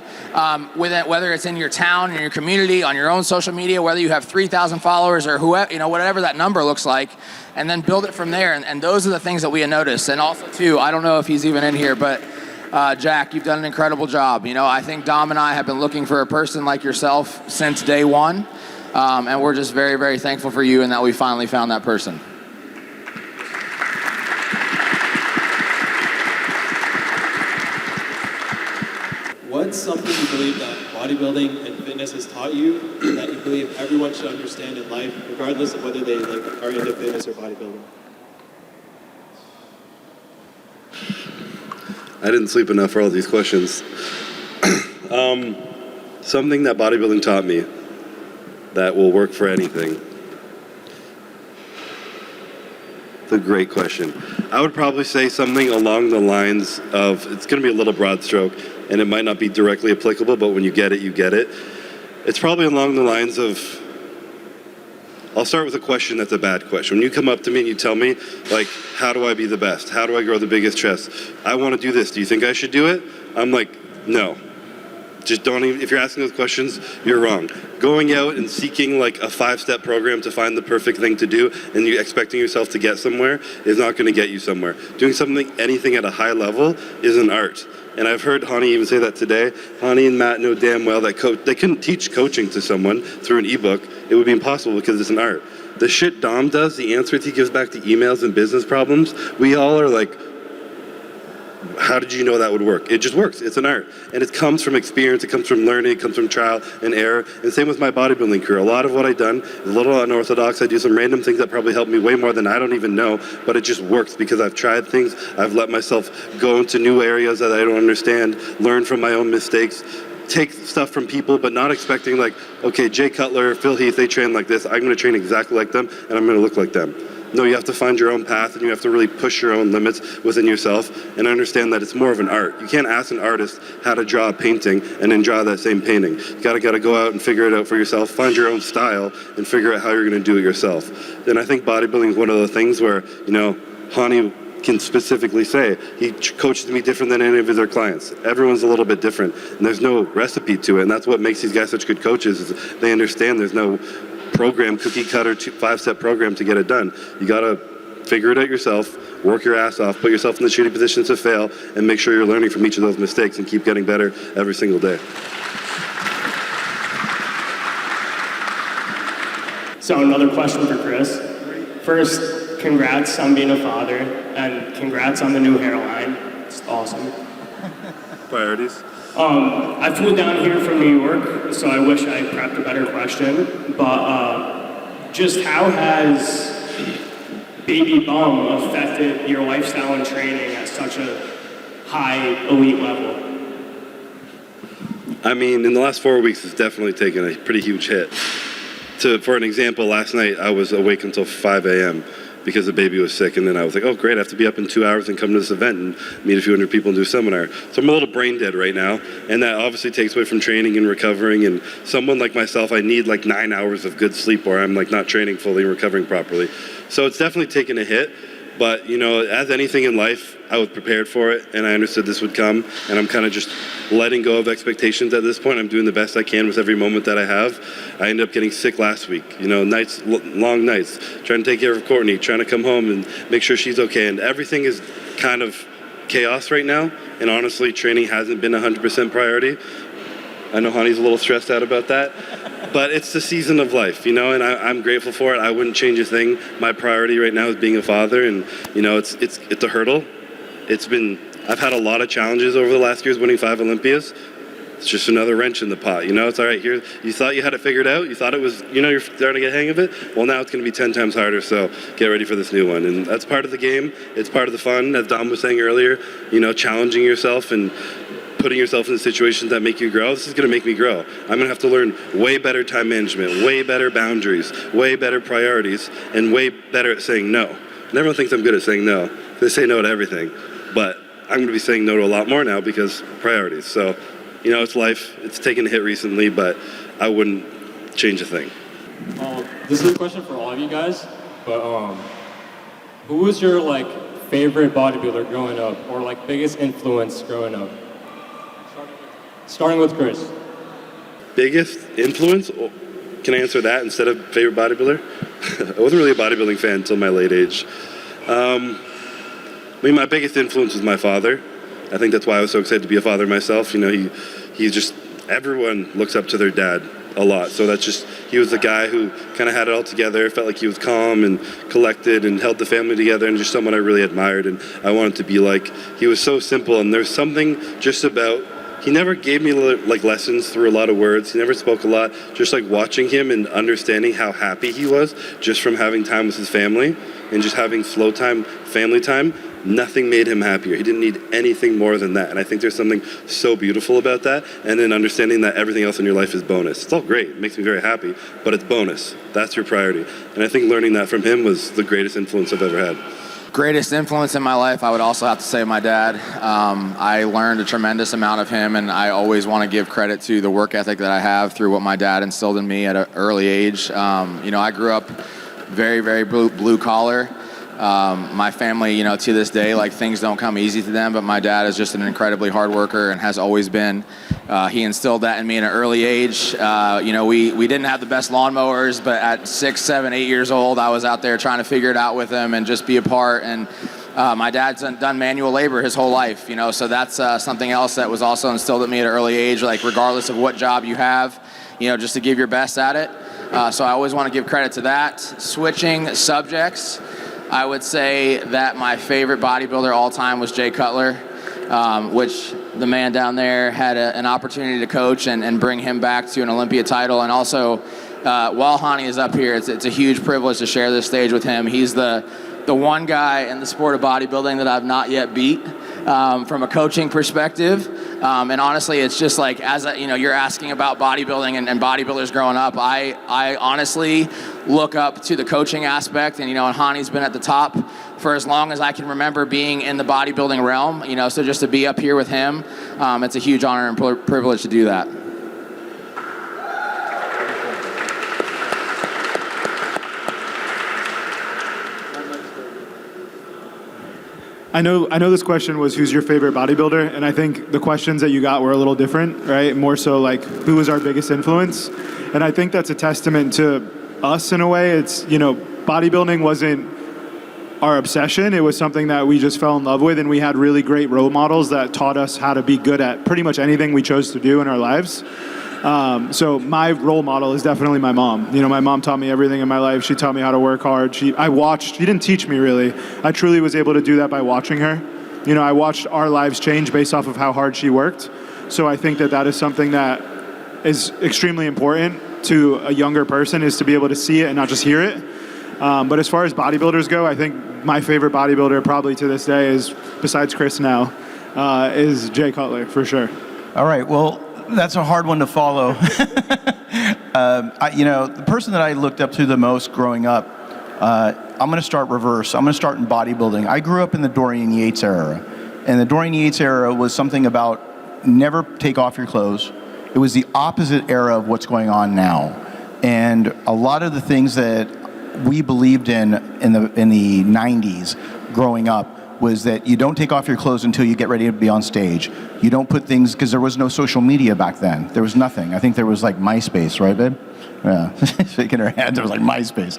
whether it's in your town, in your community, on your own social media, whether you have 3,000 followers or whoever, whatever that number looks like, and then build it from there. And those are the things that we noticed. And also, too, I don't know if he's even in here, but Jack, you've done an incredible job. I think Dom and I have been looking for a person like yourself since day one, and we're just very, very thankful for you and that we finally found that person. What's something you believe that bodybuilding and fitness has taught you that you believe everyone should understand in life, regardless of whether they are into fitness or bodybuilding? I didn't sleep enough for all these questions. Something that bodybuilding taught me that will work for anything. It's a great question. I would probably say something along the lines of, it's going to be a little broad stroke, and it might not be directly applicable, but when you get it, you get it. It's probably along the lines of, I'll start with a question that's a bad question. When you come up to me and you tell me, how do I be the best? How do I grow the biggest chest? I want to do this. Do you think I should do it? I'm like, no. Just don't even, if you're asking those questions, you're wrong. Going out and seeking a 5-step program to find the perfect thing to do and you expecting yourself to get somewhere is not going to get you somewhere. Doing anything at a high level is an art. And I've heard Hany even say that today. Hany and Matt know damn well that they couldn't teach coaching to someone through an ebook. It would be impossible because it's an art. The shit Dom does, the answers he gives back to emails and business problems, we all are how did you know that would work? It just works. It's an art. And it comes from experience. It comes from learning. It comes from trial and error. And same with my bodybuilding career. A lot of what I've done is a little unorthodox. I do some random things that probably help me way more than I don't even know, but it just works because I've tried things. I've let myself go into new areas that I don't understand, learn from my own mistakes, take stuff from people, but not expecting like, okay, Jay Cutler, Phil Heath, they train like this. I'm going to train exactly like them, and I'm going to look like them. No, you have to find your own path, and you have to really push your own limits within yourself and understand that it's more of an art. You can't ask an artist how to draw a painting and then draw that same painting. You gotta go out and figure it out for yourself, find your own style, and figure out how you're gonna do it yourself. And I think bodybuilding is one of the things where, Hany can specifically say, he coaches me different than any of his other clients. Everyone's a little bit different, and there's no recipe to it, and that's what makes these guys such good coaches, is they understand there's no program, cookie cutter, 5-step program to get it done. You gotta figure it out yourself, work your ass off, put yourself in the shitty positions to fail, and make sure you're learning from each of those mistakes and keep getting better every single day. So another question for Chris. First, congrats on being a father, and congrats on the new hairline. It's awesome. Priorities? I flew down here from New York, so I wish I prepped a better question, but just how has baby bum affected your lifestyle and training at such a high elite level? I mean, in the last 4 weeks, it's definitely taken a pretty huge hit. For an example, last night I was awake until 5 a.m. because the baby was sick, and then I was like, oh great, I have to be up in 2 hours and come to this event and meet a few hundred people and do a seminar. So I'm a little brain dead right now, and that obviously takes away from training and recovering, and someone like myself, I need like 9 hours of good sleep or I'm like not training fully and recovering properly. So it's definitely taken a hit, but as anything in life, I was prepared for it, and I understood this would come, and I'm kind of just letting go of expectations at this point. I'm doing the best I can with every moment that I have. I ended up getting sick last week, long nights, trying to take care of Courtney, trying to come home and make sure she's okay, and everything is kind of chaos right now, and honestly, training hasn't been 100% priority. I know Hany's a little stressed out about that, but it's the season of life, and I'm grateful for it. I wouldn't change a thing. My priority right now is being a father, and it's a hurdle. I've had a lot of challenges over the last years, winning 5 Olympias. It's just another wrench in the pot. It's all right. Here, you thought you had it figured out. You thought it was, you're starting to get a hang of it. Well, now it's going to be 10 times harder. So get ready for this new one. And that's part of the game. It's part of the fun, as Dom was saying earlier. Challenging yourself and putting yourself in situations that make you grow. This is going to make me grow. I'm going to have to learn way better time management, way better boundaries, way better priorities, and way better at saying no. And everyone thinks I'm good at saying no. They say no to everything. But I'm going to be saying no to a lot more now because priorities. So, it's life. It's taken a hit recently, but I wouldn't change a thing. This is a question for all of you guys, but who was your favorite bodybuilder growing up, or biggest influence growing up? Starting with Chris. Biggest influence? Can I answer that instead of favorite bodybuilder? I wasn't really a bodybuilding fan until my late age. My biggest influence was my father. I think that's why I was so excited to be a father myself. He's just, everyone looks up to their dad a lot. So he was the guy who kind of had it all together, felt like he was calm and collected and held the family together, and just someone I really admired and I wanted to be like. He was so simple, and there's something just about, he never gave me lessons through a lot of words. He never spoke a lot. Just watching him and understanding how happy he was just from having time with his family and just having slow time, family time. Nothing made him happier. He didn't need anything more than that. And I think there's something so beautiful about that. And then understanding that everything else in your life is bonus. It's all great. It makes me very happy, but it's bonus. That's your priority. And I think learning that from him was the greatest influence I've ever had. Greatest influence in my life, I would also have to say my dad. I learned a tremendous amount of him, and I always want to give credit to the work ethic that I have through what my dad instilled in me at an early age. I grew up very, very blue collar. My family, to this day, things don't come easy to them, but my dad is just an incredibly hard worker and has always been. He instilled that in me at an early age. We didn't have the best lawnmowers, but at 6, 7, 8 years old, I was out there trying to figure it out with him and just be a part. And my dad's done manual labor his whole life, so that's something else that was also instilled in me at an early age, regardless of what job you have, just to give your best at it. So I always want to give credit to that. Switching subjects, I would say that my favorite bodybuilder all time was Jay Cutler. which the man down there had an opportunity to coach and bring him back to an Olympia title. And also, while Hany is up here, it's a huge privilege to share this stage with him. He's the one guy in the sport of bodybuilding that I've not yet beat from a coaching perspective. And honestly, it's just like, you're asking about bodybuilding and bodybuilders growing up. I honestly look up to the coaching aspect, and Hany's been at the top for as long as I can remember being in the bodybuilding realm. So just to be up here with him, it's a huge honor and privilege to do that. I know this question was who's your favorite bodybuilder, and I think the questions that you got were a little different, right? More so like who was our biggest influence, and I think that's a testament to us in a way. It's, bodybuilding wasn't our obsession. It was something that we just fell in love with, and we had really great role models that taught us how to be good at pretty much anything we chose to do in our lives. So my role model is definitely my mom. My mom taught me everything in my life. She taught me how to work hard. She didn't teach me really. I truly was able to do that by watching her. I watched our lives change based off of how hard she worked. So I think that is something that is extremely important to a younger person, is to be able to see it and not just hear it. But as far as bodybuilders go, I think my favorite bodybuilder probably to this day is, besides Chris now, is Jay Cutler for sure. All right, well, that's a hard one to follow. The person that I looked up to the most growing up, I'm going to start reverse. I'm going to start in bodybuilding. I grew up in the Dorian Yates era. And the Dorian Yates era was something about never take off your clothes. It was the opposite era of what's going on now. And a lot of the things that we believed in the 90s growing up was that you don't take off your clothes until you get ready to be on stage. You don't put things, because there was no social media back then. There was nothing. I think there was like MySpace, right, babe? Yeah, shaking her head. There was like MySpace.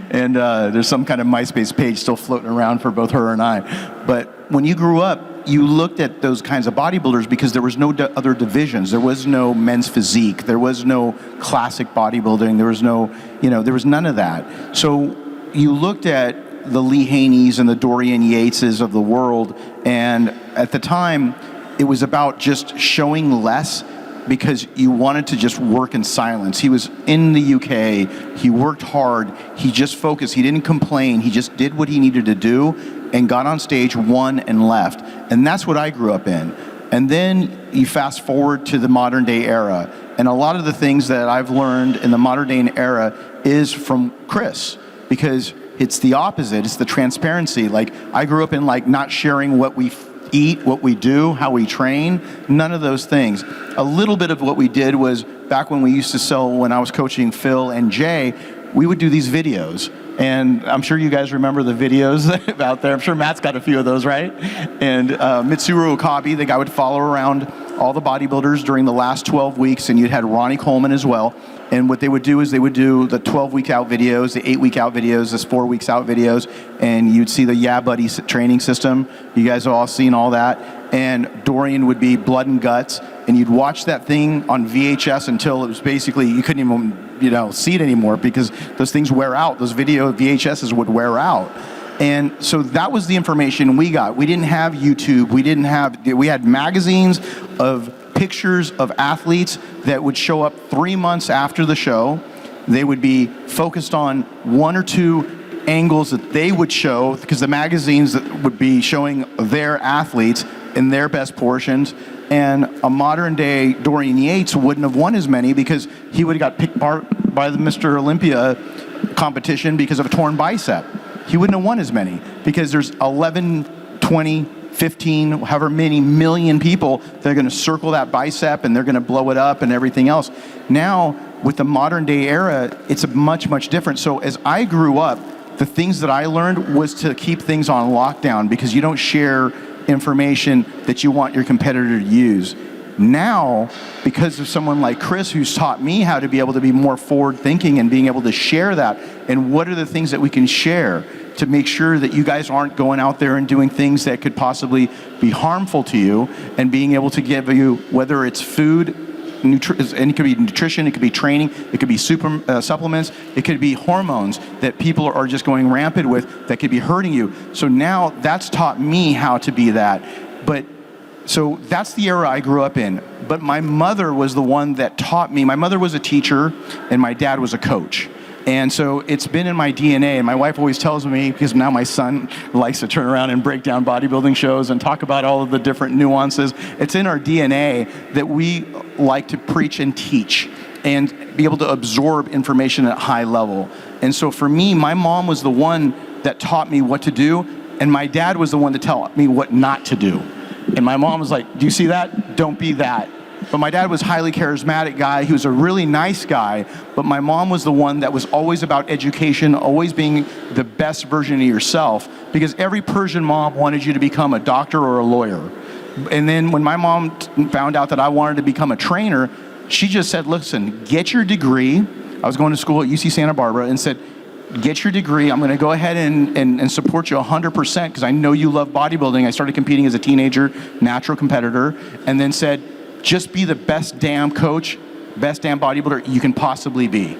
And there's some kind of MySpace page still floating around for both her and I. But when you grew up, you looked at those kinds of bodybuilders because there was no other divisions. There was no men's physique. There was no classic bodybuilding. There was there was none of that. So you looked at the Lee Haney's and the Dorian Yateses of the world, and at the time, it was about just showing less because you wanted to just work in silence. He was in the UK, he worked hard, he just focused, he didn't complain, he just did what he needed to do and got on stage, won, and left. And that's what I grew up in. And then you fast forward to the modern day era, and a lot of the things that I've learned in the modern day era is from Chris, because it's the opposite. It's the transparency. Like, I grew up in not sharing what we eat, what we do, how we train, none of those things. A little bit of what we did was, back when we used to sell, when I was coaching Phil and Jay, we would do these videos. And I'm sure you guys remember the videos out there. I'm sure Matt's got a few of those, right? And Mitsuru Okabe, the guy would follow around all the bodybuilders during the last 12 weeks, and you'd had Ronnie Coleman as well. And what they would do is they would do the 12-week out videos, the 8-week out videos, the 4 weeks out videos, and you'd see the Yeah Buddy training system. You guys have all seen all that. And Dorian would be blood and guts, and you'd watch that thing on VHS until it was basically, you couldn't even see it anymore, because those things wear out. Those video VHSs would wear out. And so that was the information we got. We didn't have YouTube. We had magazines of pictures of athletes that would show up 3 months after the show. They would be focused on 1 or 2 angles that they would show, because the magazines would be showing their athletes in their best portions. And a modern day Dorian Yates wouldn't have won as many, because he would have got picked by the Mr. Olympia competition because of a torn bicep. He wouldn't have won as many, because there's 11, 20, 15, however many million people that are going to circle that bicep, and they're going to blow it up and everything else. Now, with the modern day era, it's much, much different. So as I grew up, the things that I learned was to keep things on lockdown, because you don't share information that you want your competitor to use. Now, because of someone like Chris, who's taught me how to be able to be more forward thinking and being able to share that, and what are the things that we can share to make sure that you guys aren't going out there and doing things that could possibly be harmful to you, and being able to give you, whether it's food, and it could be nutrition, it could be training, it could be supplements, it could be hormones that people are just going rampant with that could be hurting you. So now that's taught me how to be that. But So that's the era I grew up in. But my mother was the one that taught me. My mother was a teacher, and my dad was a coach. And so it's been in my DNA, and my wife always tells me, because now my son likes to turn around and break down bodybuilding shows and talk about all of the different nuances. It's in our DNA that we like to preach and teach and be able to absorb information at a high level. And so for me, my mom was the one that taught me what to do, and my dad was the one to tell me what not to do. And my mom was like, do you see that? Don't be that. But my dad was a highly charismatic guy. He was a really nice guy. But my mom was the one that was always about education, always being the best version of yourself, because every Persian mom wanted you to become a doctor or a lawyer. And then when my mom found out that I wanted to become a trainer, she just said, listen, get your degree. I was going to school at UC Santa Barbara, and said, get your degree. I'm going to go ahead and support you 100% because I know you love bodybuilding. I started competing as a teenager, natural competitor, and then said, just be the best damn coach, best damn bodybuilder you can possibly be.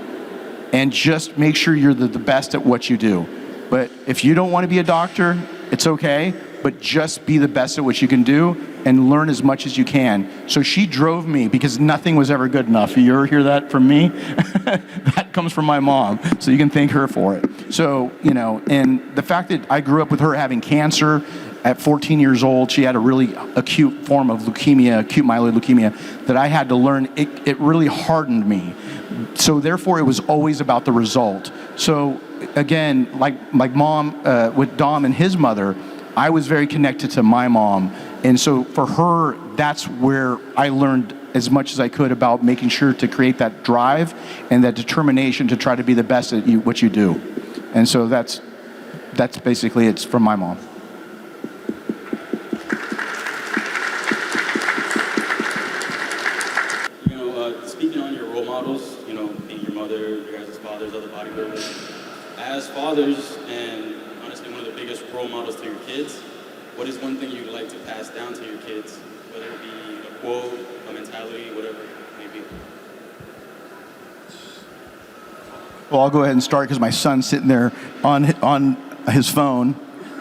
And just make sure you're the best at what you do. But if you don't want to be a doctor, it's okay, but just be the best at what you can do and learn as much as you can. So she drove me because nothing was ever good enough. You ever hear that from me? That comes from my mom, so you can thank her for it. So, you know, and the fact that I grew up with her having cancer at 14 years old, she had a really acute form of leukemia, acute myeloid leukemia, that I had to learn, it really hardened me. So therefore, it was always about the result. So again, like mom, with Dom and his mother, I was very connected to my mom. And so for her, that's where I learned as much as I could about making sure to create that drive and that determination to try to be the best at what you do. And so that's basically, it's from my mom. Speaking on your role models, you know, being your mother, your guys' fathers, other bodybuilders, as fathers, and honestly one of the biggest role models to your kids, what is one thing you'd like to pass down to your kids, whether it be a quote, a mentality, whatever it may be? Well, I'll go ahead and start because my son's sitting there on his phone.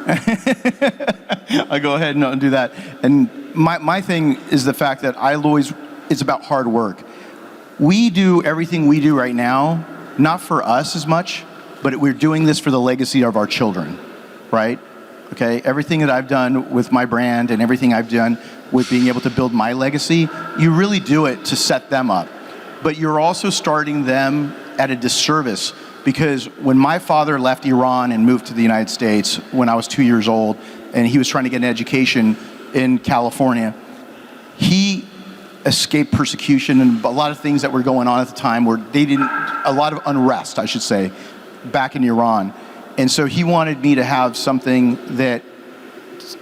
I go ahead and do that. And my thing is the fact that it's about hard work. We do everything we do right now, not for us as much, but we're doing this for the legacy of our children, right? Okay, everything that I've done with my brand and everything I've done with being able to build my legacy, you really do it to set them up. But you're also starting them at a disservice, because when my father left Iran and moved to the United States when I was 2 years old, and he was trying to get an education in California, he escaped persecution and a lot of things that were going on at the time where a lot of unrest, I should say, back in Iran. And so he wanted me to have something that,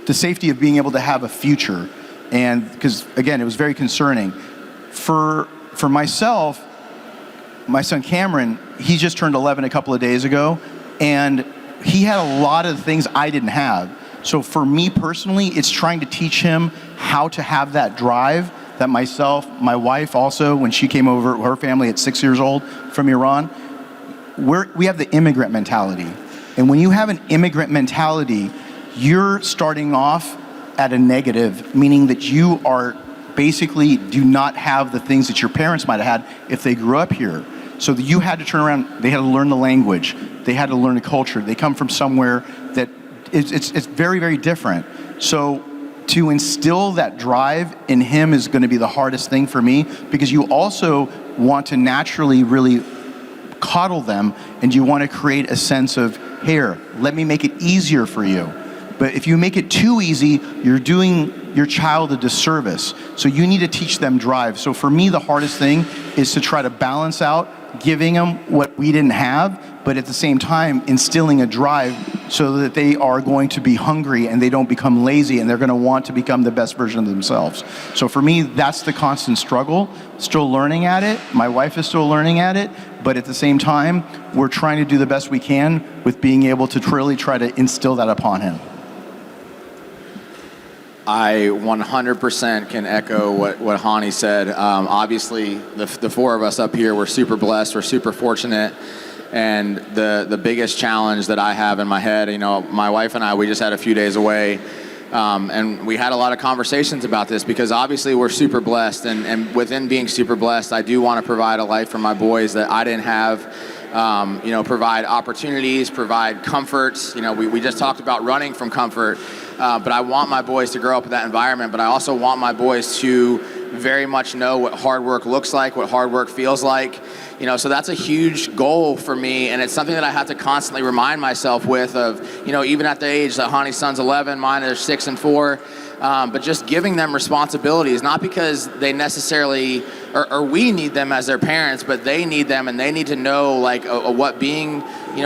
the safety of being able to have a future. And because again, it was very concerning. For myself, my son Cameron, he just turned 11 a couple of days ago, and he had a lot of things I didn't have. So for me personally, it's trying to teach him how to have that drive that my wife also, when she came over, her family at 6 years old from Iran, we have the immigrant mentality. And when you have an immigrant mentality, you're starting off at a negative, meaning that you are basically do not have the things that your parents might have had if they grew up here. So that you had to turn around, they had to learn the language, they had to learn the culture. They come from somewhere that it's very, very different. So to instill that drive in him is going to be the hardest thing for me, because you also want to naturally really coddle them, and you want to create a sense of, here, let me make it easier for you. But if you make it too easy, you're doing your child a disservice. So you need to teach them drive. So for me, the hardest thing is to try to balance out giving them what we didn't have, but at the same time instilling a drive so that they are going to be hungry and they don't become lazy, and they're going to want to become the best version of themselves. So for me, that's the constant struggle. Still learning at it. My wife is still learning at it, but at the same time, we're trying to do the best we can with being able to really try to instill that upon him. I 100% can echo what Hany said. Obviously, the four of us up here, we're super blessed, we're super fortunate, and the biggest challenge that I have in my head, you know, my wife and I, we just had a few days away, And we had a lot of conversations about this because obviously we're super blessed, and within being super blessed, I do want to provide a life for my boys that I didn't have. Provide opportunities, provide comforts. We just talked about running from comfort, but I want my boys to grow up in that environment, but I also want my boys to very much know what hard work looks like, what hard work feels like. So that's a huge goal for me, and it's something that I have to constantly remind myself with of, even at the age that Hany's son's 11, mine are 6 and 4, but just giving them responsibilities, not because they necessarily, or we need them as their parents, but they need them, and they need to know what being,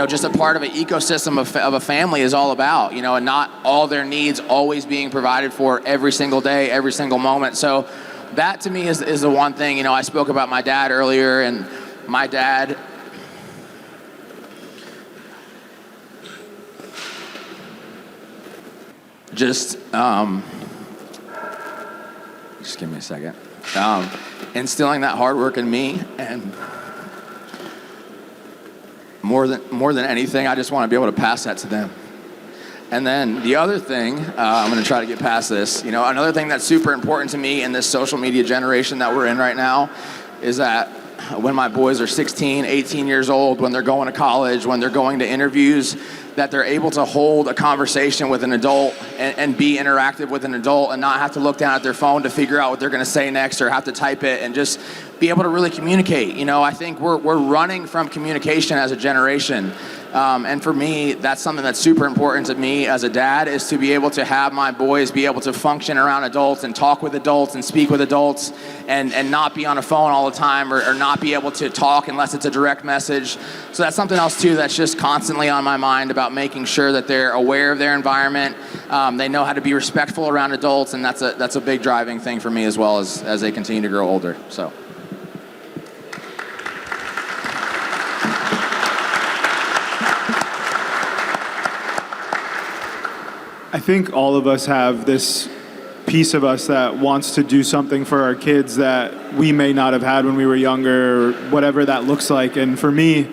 just a part of an ecosystem of a family is all about, and not all their needs always being provided for every single day, every single moment. So that to me is the one thing. I spoke about my dad earlier, and my dad, just give me a second, instilling that hard work in me, and more than anything, I just want to be able to pass that to them. And then the other thing, I'm going to try to get past this, another thing that's super important to me in this social media generation that we're in right now is that when my boys are 16, 18 years old, when they're going to college, when they're going to interviews, that they're able to hold a conversation with an adult and be interactive with an adult and not have to look down at their phone to figure out what they're going to say next or have to type it, and just be able to really communicate. I think we're running from communication as a generation. And for me, that's something that's super important to me as a dad, is to be able to have my boys be able to function around adults and talk with adults and speak with adults, and not be on a phone all the time, or not be able to talk unless it's a direct message. So that's something else too that's just constantly on my mind, about making sure that they're aware of their environment. They know how to be respectful around adults, and that's a big driving thing for me as well as they continue to grow older. So. I think all of us have this piece of us that wants to do something for our kids that we may not have had when we were younger, or whatever that looks like. And for me,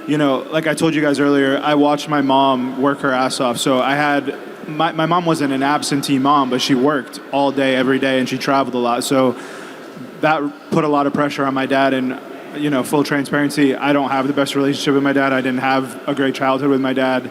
like I told you guys earlier, I watched my mom work her ass off. So I had, my mom wasn't an absentee mom, but she worked all day, every day, and she traveled a lot. So that put a lot of pressure on my dad. And, full transparency, I don't have the best relationship with my dad. I didn't have a great childhood with my dad.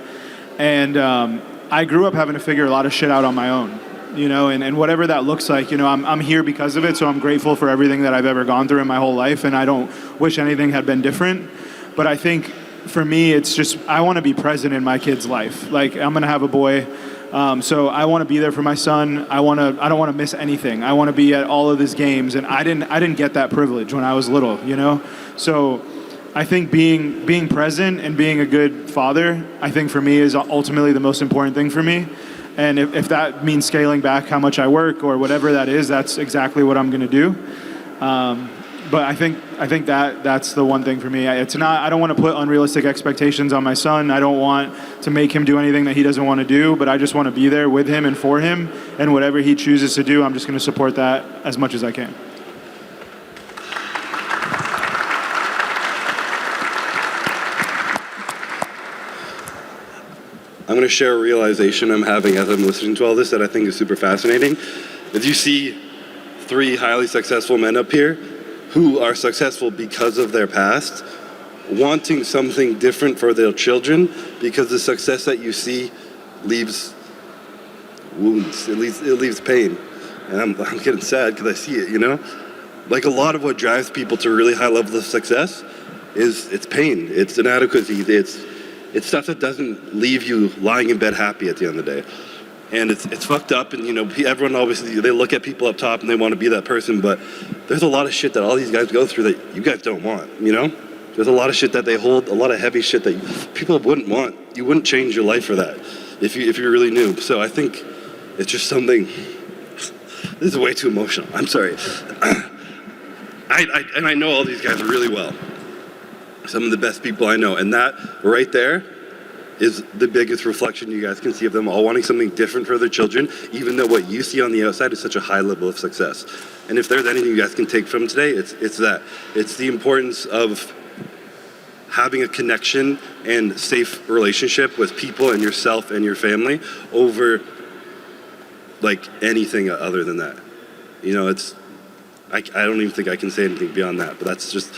And, I grew up having to figure a lot of shit out on my own, and whatever that looks like, I'm here because of it, so I'm grateful for everything that I've ever gone through in my whole life, and I don't wish anything had been different. But I think for me, it's just, I want to be present in my kid's life. Like, I'm going to have a boy, so I want to be there for my son. I don't want to miss anything. I want to be at all of his games, and I didn't get that privilege when I was little, So I think being present and being a good father, I think for me is ultimately the most important thing for me. And if that means scaling back how much I work or whatever that is, that's exactly what I'm going to do. But I think that's the one thing for me. I don't want to put unrealistic expectations on my son. I don't want to make him do anything that he doesn't want to do, but I just want to be there with him and for him. And whatever he chooses to do, I'm just going to support that as much as I can. I'm going to share a realization I'm having as I'm listening to all this that I think is super fascinating. As you see 3 highly successful men up here who are successful because of their past, wanting something different for their children, because the success that you see leaves wounds, it leaves pain. And I'm getting sad because I see it, Like, a lot of what drives people to really high levels of success it's pain, it's inadequacy, it's stuff that doesn't leave you lying in bed happy at the end of the day. And it's fucked up, and everyone obviously, they look at people up top and they want to be that person, but there's a lot of shit that all these guys go through that you guys don't want, There's a lot of shit that they hold, a lot of heavy shit that people wouldn't want. You wouldn't change your life for that if you really knew. So I think it's just something, this is way too emotional, I'm sorry. I know all these guys really well. Some of the best people I know, and that right there is the biggest reflection you guys can see of them all wanting something different for their children, even though what you see on the outside is such a high level of success. And if there's anything you guys can take from today, it's that. It's the importance of having a connection and safe relationship with people and yourself and your family over like anything other than that. You know, I don't even think I can say anything beyond that, but that's just,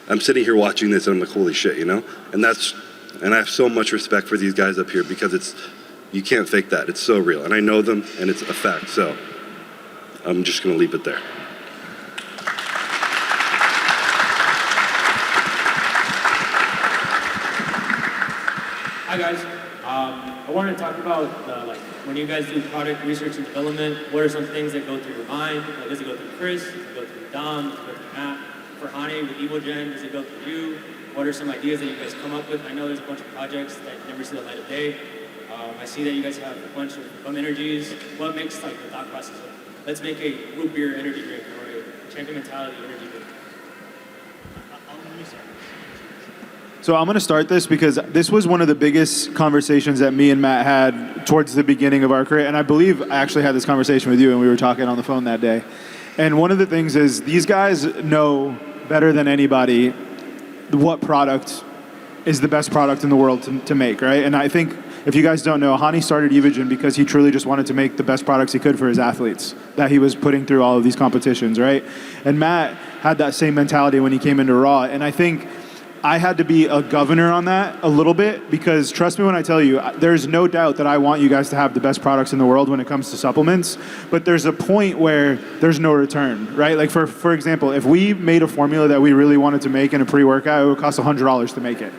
I'm sitting here watching this and I'm like, holy shit, you know? And I have so much respect for these guys up here because you can't fake that. It's so real. And I know them and it's a fact. So I'm just going to leave it there. Hi guys. I wanted to talk about like when you guys do product research and development, what are some things that go through your mind? Like, does it go through Chris? Does it go through Dom? Does it go through Matt? For Hany with EvoGen, does it go through you? What are some ideas that you guys come up with? I know there's a bunch of projects that never see the light of day. I see that you guys have a bunch of energies. What makes like the thought process of let's make a root beer energy drink or a champion mentality energy drink? So I'm going to start this because this was one of the biggest conversations that me and Matt had towards the beginning of our career. And I believe I actually had this conversation with you and we were talking on the phone that day. And one of the things is these guys know better than anybody what product is the best product in the world to make, right? And I think if you guys don't know, Hany started EvoGen because he truly just wanted to make the best products he could for his athletes that he was putting through all of these competitions, right? And Matt had that same mentality when he came into Raw. And I think I had to be a governor on that a little bit because trust me when I tell you, there's no doubt that I want you guys to have the best products in the world when it comes to supplements, but there's a point where there's no return, right? Like for example, if we made a formula that we really wanted to make in a pre-workout, it would cost $100 to make it.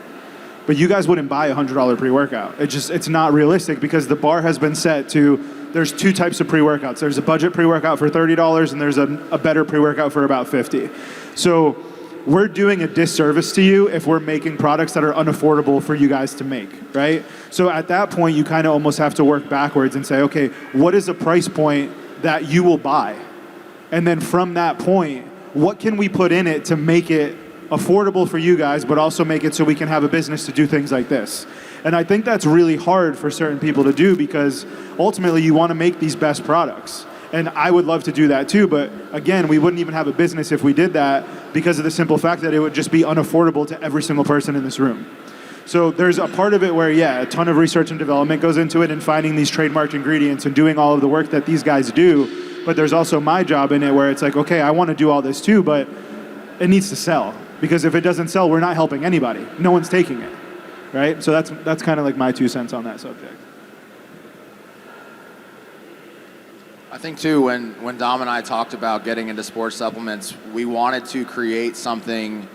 But you guys wouldn't buy a $100 pre-workout. It's not realistic because the bar has been set to, there's two types of pre-workouts. There's a budget pre-workout for $30 and there's a better pre-workout for about $50. So we're doing a disservice to you if we're making products that are unaffordable for you guys to make, right? So at that point, you kind of almost have to work backwards and say, okay, what is a price point that you will buy? And then from that point, what can we put in it to make it affordable for you guys, but also make it so we can have a business to do things like this? And I think that's really hard for certain people to do because ultimately you want to make these best products. And I would love to do that too, but again, we wouldn't even have a business if we did that because of the simple fact that it would just be unaffordable to every single person in this room. So there's a part of it where, yeah, a ton of research and development goes into it and finding these trademarked ingredients and doing all of the work that these guys do. But there's also my job in it where it's like, okay, I want to do all this too, but it needs to sell. Because if it doesn't sell, we're not helping anybody. No one's taking it, right? So that's kind of like my 2 cents on that subject. I think too, when Dom and I talked about getting into sports supplements, we wanted to create something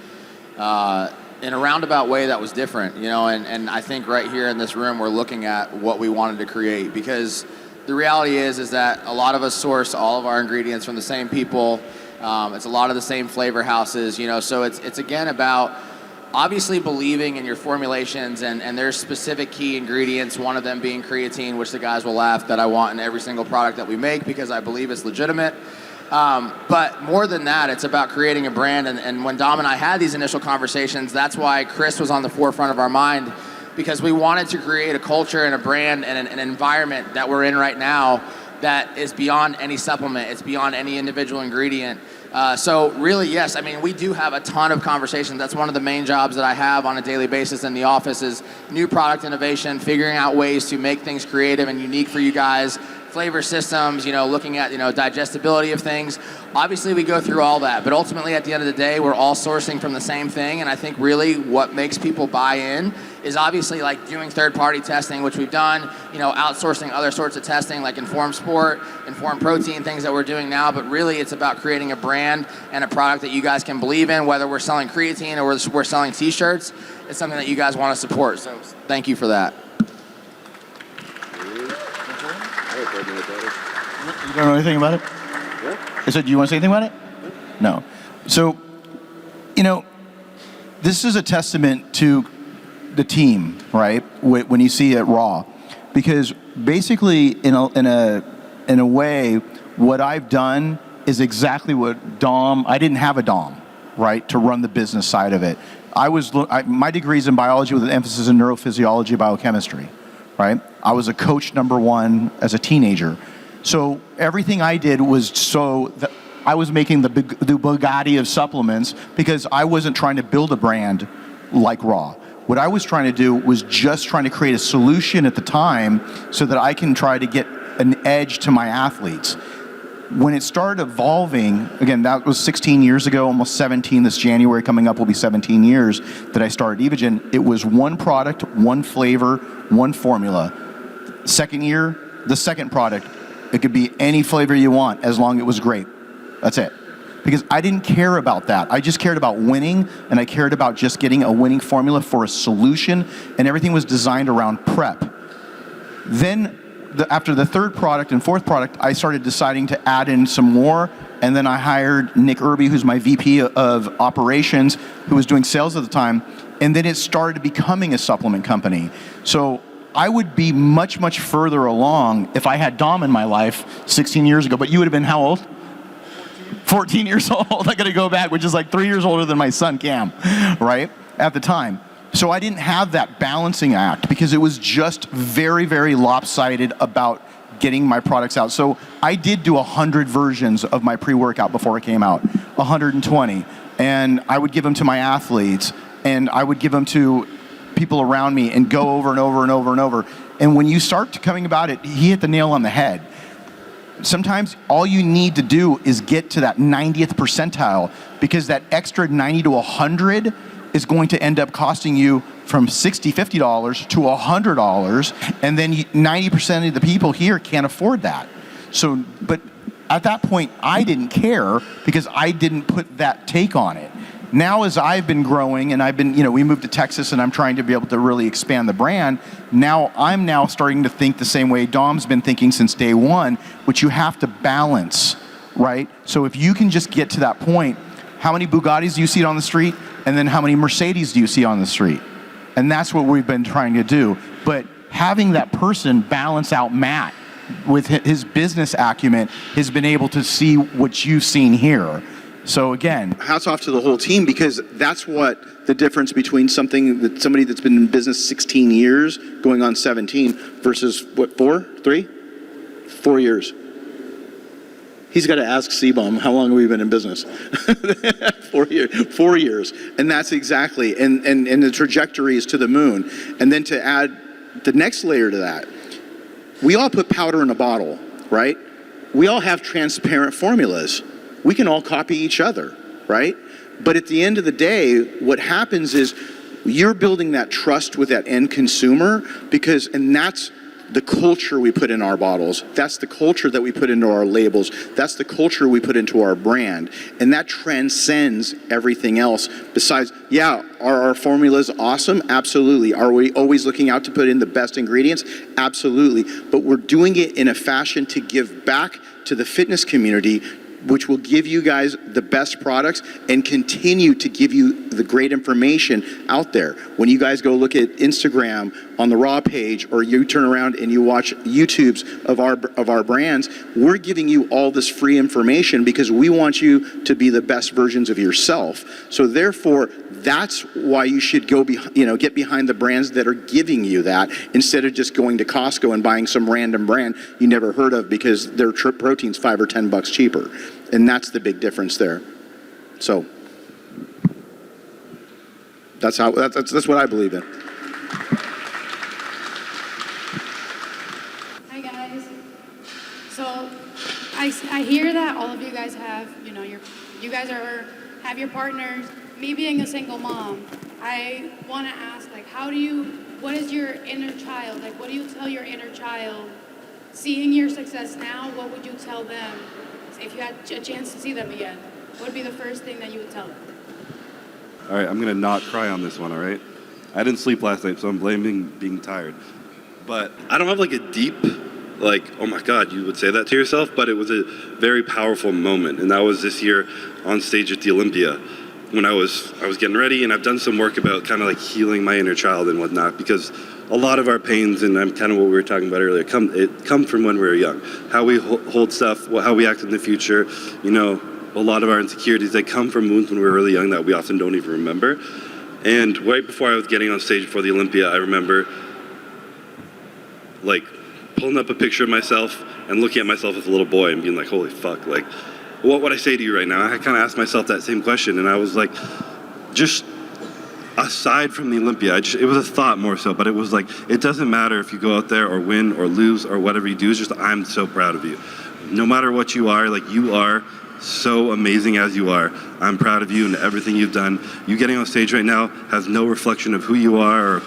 in a roundabout way that was different, you know, and I think right here in this room we're looking at what we wanted to create because the reality is that a lot of us source all of our ingredients from the same people. It's a lot of the same flavor houses, you know, so it's again about obviously believing in your formulations and there's specific key ingredients, one of them being creatine, which the guys will laugh that I want in every single product that we make because I believe it's legitimate. But more than that, it's about creating a brand. And when Dom and I had these initial conversations, that's why Chris was on the forefront of our mind because we wanted to create a culture and a brand and an environment that we're in right now that is beyond any supplement. It's beyond any individual ingredient. So really, yes, I mean, we do have a ton of conversations. That's one of the main jobs that I have on a daily basis in the office is new product innovation, figuring out ways to make things creative and unique for you guys, flavor systems, you know, looking at, you know, digestibility of things. Obviously, we go through all that, but ultimately, at the end of the day, we're all sourcing from the same thing, and I think really what makes people buy in is obviously like doing third-party testing, which we've done, you know, outsourcing other sorts of testing like Informed Sport, Informed Protein, things that we're doing now, but really it's about creating a brand and a product that you guys can believe in, whether we're selling creatine or we're selling t-shirts. It's something that you guys want to support, so thank you for that. You don't know anything about it? I said, do you want to say anything about it? No. So, you know, this is a testament to the team, right? When you see it raw, because basically, in a way, what I've done is exactly what Dom. I didn't have a Dom, right, to run the business side of it. My degree is in biology with an emphasis in neurophysiology, biochemistry, right? I was a coach #1 as a teenager. So everything I did was so that I was making the Bugatti of supplements because I wasn't trying to build a brand like Raw. What I was trying to do was just trying to create a solution at the time so that I can try to get an edge to my athletes. When it started evolving, again, that was 16 years ago, almost 17 this January coming up will be 17 years that I started Evogen. It was one product, one flavor, one formula. Second year, the second product, it could be any flavor you want as long as it was grape. That's it. Because I didn't care about that. I just cared about winning, and I cared about just getting a winning formula for a solution, and everything was designed around prep. Then, after the third product and fourth product, I started deciding to add in some more, and then I hired Nick Irby, who's my VP of operations, who was doing sales at the time, and then it started becoming a supplement company. So I would be much, much further along if I had Dom in my life 16 years ago, but you would have been how old? 14 years old. I got to go back, which is like 3 years older than my son, Cam, right? At the time. So I didn't have that balancing act because it was just very, very lopsided about getting my products out. So I did do 100 versions of my pre-workout before it came out, 120. And I would give them to my athletes, and I would give them to people around me and go over and over and over and over. And when you start coming about it, he hit the nail on the head. Sometimes all you need to do is get to that 90th percentile, because that extra 90 to 100 is going to end up costing you from $60, $50 to $100, and then 90% of the people here can't afford that. So, but at that point, I didn't care because I didn't put that take on it. Now, as I've been growing and I've been, we moved to Texas and I'm trying to be able to really expand the brand. Now, I'm now starting to think the same way Dom's been thinking since day one, which you have to balance, right? So if you can just get to that point, how many Bugattis do you see on the street? And then how many Mercedes do you see on the street? And that's what we've been trying to do. But having that person balance out Matt with his business acumen has been able to see what you've seen here. So again, hats off to the whole team, because that's what the difference between somebody that's been in business 16 years, going on 17, versus what, 4 years. He's got to ask C-Bomb, how long have we been in business? 4 years. And that's exactly, and the trajectory is to the moon. And then to add the next layer to that, we all put powder in a bottle, right? We all have transparent formulas. We can all copy each other, right? But at the end of the day, what happens is you're building that trust with that end consumer, and that's the culture we put in our bottles. That's the culture that we put into our labels. That's the culture we put into our brand. And that transcends everything else. Besides, yeah, are our formulas awesome? Absolutely. Are we always looking out to put in the best ingredients? Absolutely. But we're doing it in a fashion to give back to the fitness community, which will give you guys the best products and continue to give you the great information out there. When you guys go look at Instagram on the Raw page, or you turn around and you watch YouTubes of our brands, we're giving you all this free information because we want you to be the best versions of yourself. So therefore, that's why you should go get behind the brands that are giving you that, instead of just going to Costco and buying some random brand you never heard of because their protein's $5 or $10 cheaper. And that's the big difference there. So that's what I believe in. Hi guys. So I hear that all of you guys have, you guys have your partners. Me being a single mom, I want to ask, what is your inner child? What do you tell your inner child? Seeing your success now, what would you tell them? If you had a chance to see them again, what would be the first thing that you would tell them? All right, I'm going to not cry on this one, all right? I didn't sleep last night, so I'm blaming being tired. But I don't have a deep, oh my God, you would say that to yourself, but it was a very powerful moment. And that was this year on stage at the Olympia, when I was getting ready, and I've done some work about kind of healing my inner child and whatnot, because a lot of our pains, and I'm kind of what we were talking about earlier, come from when we were young. How we hold stuff, how we act in the future, a lot of our insecurities, they come from wounds when we were really young that we often don't even remember. And right before I was getting on stage for the Olympia, I remember pulling up a picture of myself and looking at myself as a little boy and being like, holy fuck, what would I say to you right now? I kind of asked myself that same question, and I was like, just aside from the Olympia, it was a thought more so, but it was like, it doesn't matter if you go out there or win or lose or whatever you do, it's just, I'm so proud of you. No matter what you are, like, you are so amazing as you are. I'm proud of you and everything you've done. You getting on stage right now has no reflection of who you are or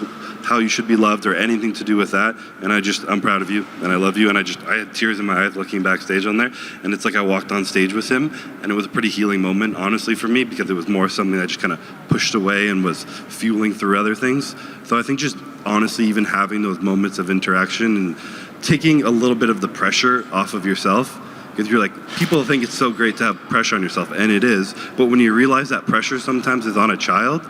how you should be loved or anything to do with that. And I'm proud of you and I love you. And I had tears in my eyes looking backstage on there. And it's like I walked on stage with him, and it was a pretty healing moment, honestly, for me, because it was more something that I just kind of pushed away and was fueling through other things. So I think just honestly, even having those moments of interaction and taking a little bit of the pressure off of yourself, because you're like, people think it's so great to have pressure on yourself, and it is, but when you realize that pressure sometimes is on a child,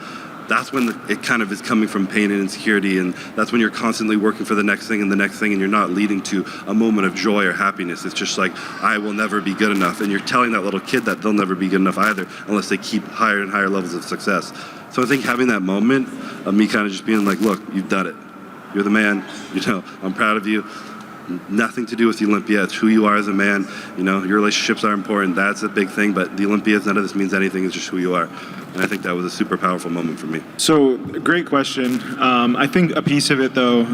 that's when it kind of is coming from pain and insecurity, and that's when you're constantly working for the next thing and the next thing, and you're not leading to a moment of joy or happiness. It's just like, I will never be good enough, and you're telling that little kid that they'll never be good enough either, unless they keep higher and higher levels of success. So I think having that moment of me kind of just being like, look, you've done it. You're the man, I'm proud of you. Nothing to do with the Olympia. It's who you are as a man. Your relationships are important. That's a big thing, but the Olympias, none of this means anything. It's just who you are. And I think that was a super powerful moment for me. So, great question. I think a piece of it, though,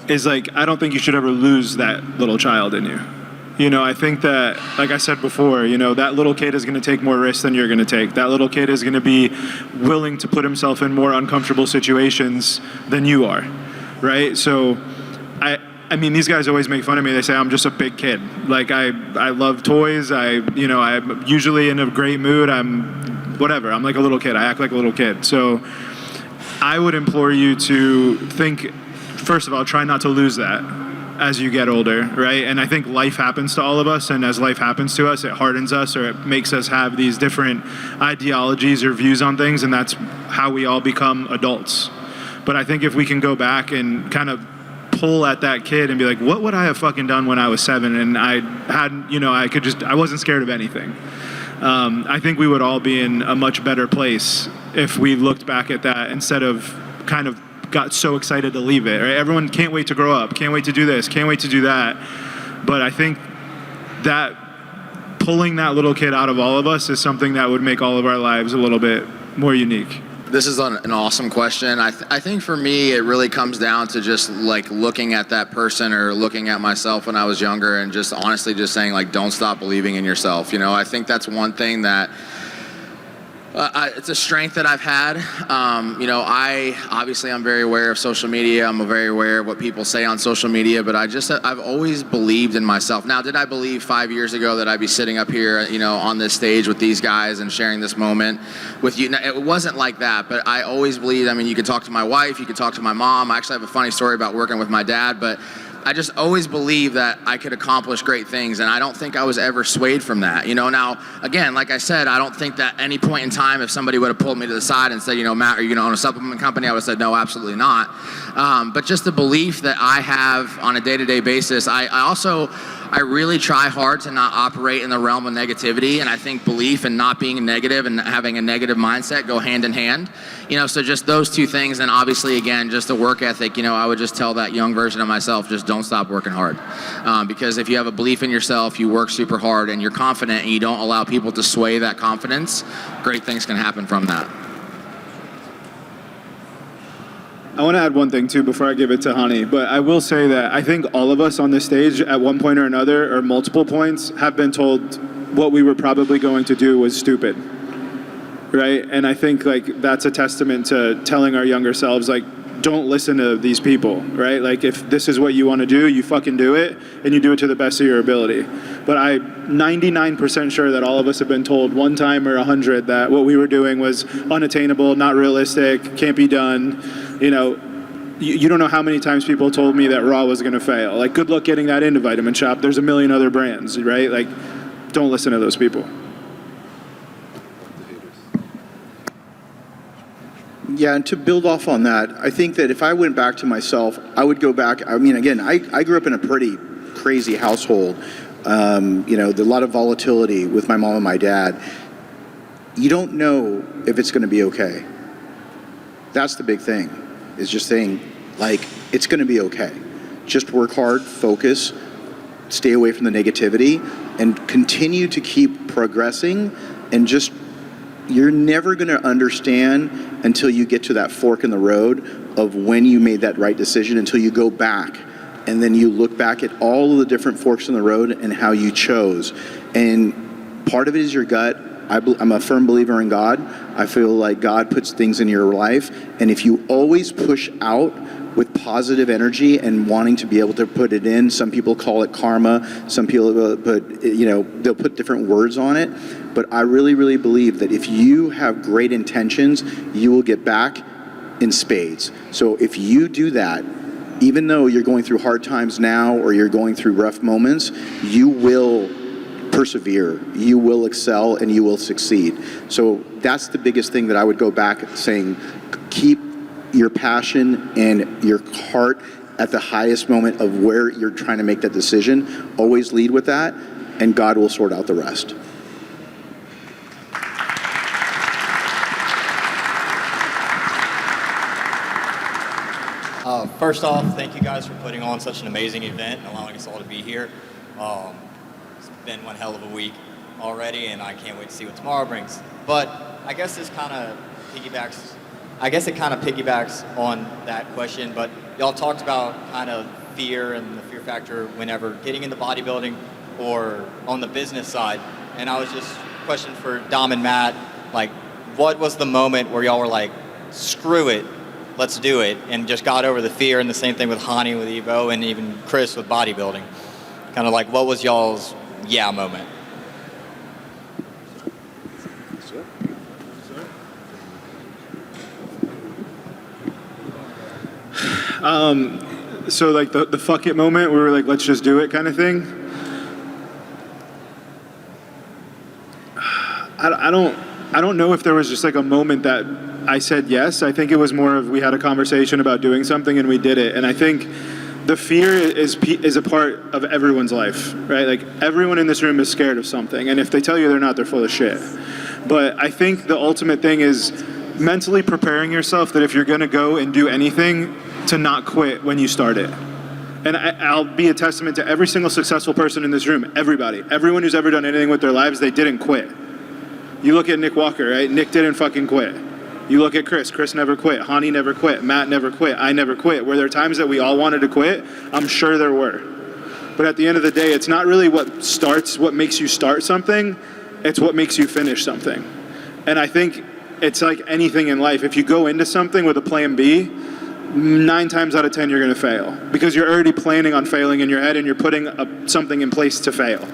is like, I don't think you should ever lose that little child in you. I think that, like I said before, that little kid is going to take more risks than you're going to take. That little kid is going to be willing to put himself in more uncomfortable situations than you are, right? So, I mean, these guys always make fun of me. They say I'm just a big kid. Like, I love toys. I'm usually in a great mood. I'm like a little kid. I act like a little kid. So I would implore you to think, first of all, try not to lose that as you get older, right? And I think life happens to all of us, and as life happens to us, it hardens us, or it makes us have these different ideologies or views on things, and that's how we all become adults. But I think if we can go back and kind of pull at that kid and be like, what would I have fucking done when I was 7 and I had, I wasn't scared of anything. I think we would all be in a much better place if we looked back at that instead of kind of got so excited to leave it, right? Everyone can't wait to grow up, can't wait to do this, can't wait to do that. But I think that pulling that little kid out of all of us is something that would make all of our lives a little bit more unique. This is an awesome question. I think for me, it really comes down to just like looking at that person or looking at myself when I was younger and just honestly just saying, like, don't stop believing in yourself. I think that's one thing that it's a strength that I've had. I'm very aware of social media. I'm very aware of what people say on social media, but I've always believed in myself. Now, did I believe 5 years ago that I'd be sitting up here, on this stage with these guys and sharing this moment with you? It wasn't like that, but I always believed. I mean, you could talk to my wife, you could talk to my mom. I actually have a funny story about working with my dad, but I just always believed that I could accomplish great things, and I don't think I was ever swayed from that. Now, again, like I said, I don't think that any point in time, if somebody would have pulled me to the side and said, Matt, are you going to own a supplement company? I would have said, no, absolutely not. But just the belief that I have on a day-to-day basis, I really try hard to not operate in the realm of negativity, and I think belief and not being negative and having a negative mindset go hand in hand. So just those two things, and obviously, again, just the work ethic. I would just tell that young version of myself, just don't stop working hard. Because if you have a belief in yourself, you work super hard, and you're confident, and you don't allow people to sway that confidence, great things can happen from that. I want to add one thing, too, before I give it to Hany. But I will say that I think all of us on this stage at one point or another, or multiple points, have been told what we were probably going to do was stupid, right? And I think, that's a testament to telling our younger selves, don't listen to these people, right? If this is what you want to do, you fucking do it, and you do it to the best of your ability. But I'm 99% sure that all of us have been told one time or 100 that what we were doing was unattainable, not realistic, can't be done. You don't know how many times people told me that Raw was going to fail. Good luck getting that into Vitamin Shoppe. There's a million other brands, right? Don't listen to those people. Yeah, and to build off on that, I think that if I went back to myself, I would go back. I mean, again, I grew up in a pretty crazy household. A lot of volatility with my mom and my dad. You don't know if it's going to be okay. That's the big thing, is just saying, it's going to be okay. Just work hard, focus, stay away from the negativity, and continue to keep progressing, and just you're never going to understand until you get to that fork in the road of when you made that right decision, until you go back and then you look back at all of the different forks in the road and how you chose. And part of it is your gut. I'm a firm believer in God. I feel like God puts things in your life, and if you always push out with positive energy and wanting to be able to put it in, some people call it karma, some people they'll put different words on it, but I really, really believe that if you have great intentions, you will get back in spades. So if you do that, even though you're going through hard times now or you're going through rough moments, you will persevere, you will excel, and you will succeed. So that's the biggest thing that I would go back saying, keep your passion and your heart at the highest moment of where you're trying to make that decision. Always lead with that, and God will sort out the rest. First off, thank you guys for putting on such an amazing event and allowing us all to be here. It's been one hell of a week already, and I can't wait to see what tomorrow brings. But I guess this kind of piggybacks on that question, but y'all talked about kind of fear and the fear factor whenever getting into bodybuilding or on the business side. And I was just question for Dom and Matt, like, what was the moment where y'all were like, screw it, let's do it, and just got over the fear? And the same thing with Hany, with Evo, and even Chris with bodybuilding. Kind of like, what was y'all's yeah moment? So like the fuck it moment, we were like, let's just do it kind of thing. I don't know if there was just like a moment that I said yes. I think it was more of we had a conversation about doing something and we did it. And I think the fear is a part of everyone's life, right? Like everyone in this room is scared of something, and if they tell you they're not, they're full of shit. But I think the ultimate thing is mentally preparing yourself that if you're gonna go and do anything, to not quit when you start it. And I'll be a testament to every single successful person in this room, everyone who's ever done anything with their lives, they didn't quit. You look at Nick Walker, right? Nick didn't fucking quit. You look at Chris never quit. Hany never quit. Matt never quit. I never quit. Were there times that we all wanted to quit? I'm sure there were. But at the end of the day, it's not really what makes you start something, it's what makes you finish something. And I think it's like anything in life. If you go into something with a plan B, 9 times out of 10 you're gonna fail. Because you're already planning on failing in your head and you're putting something in place to fail.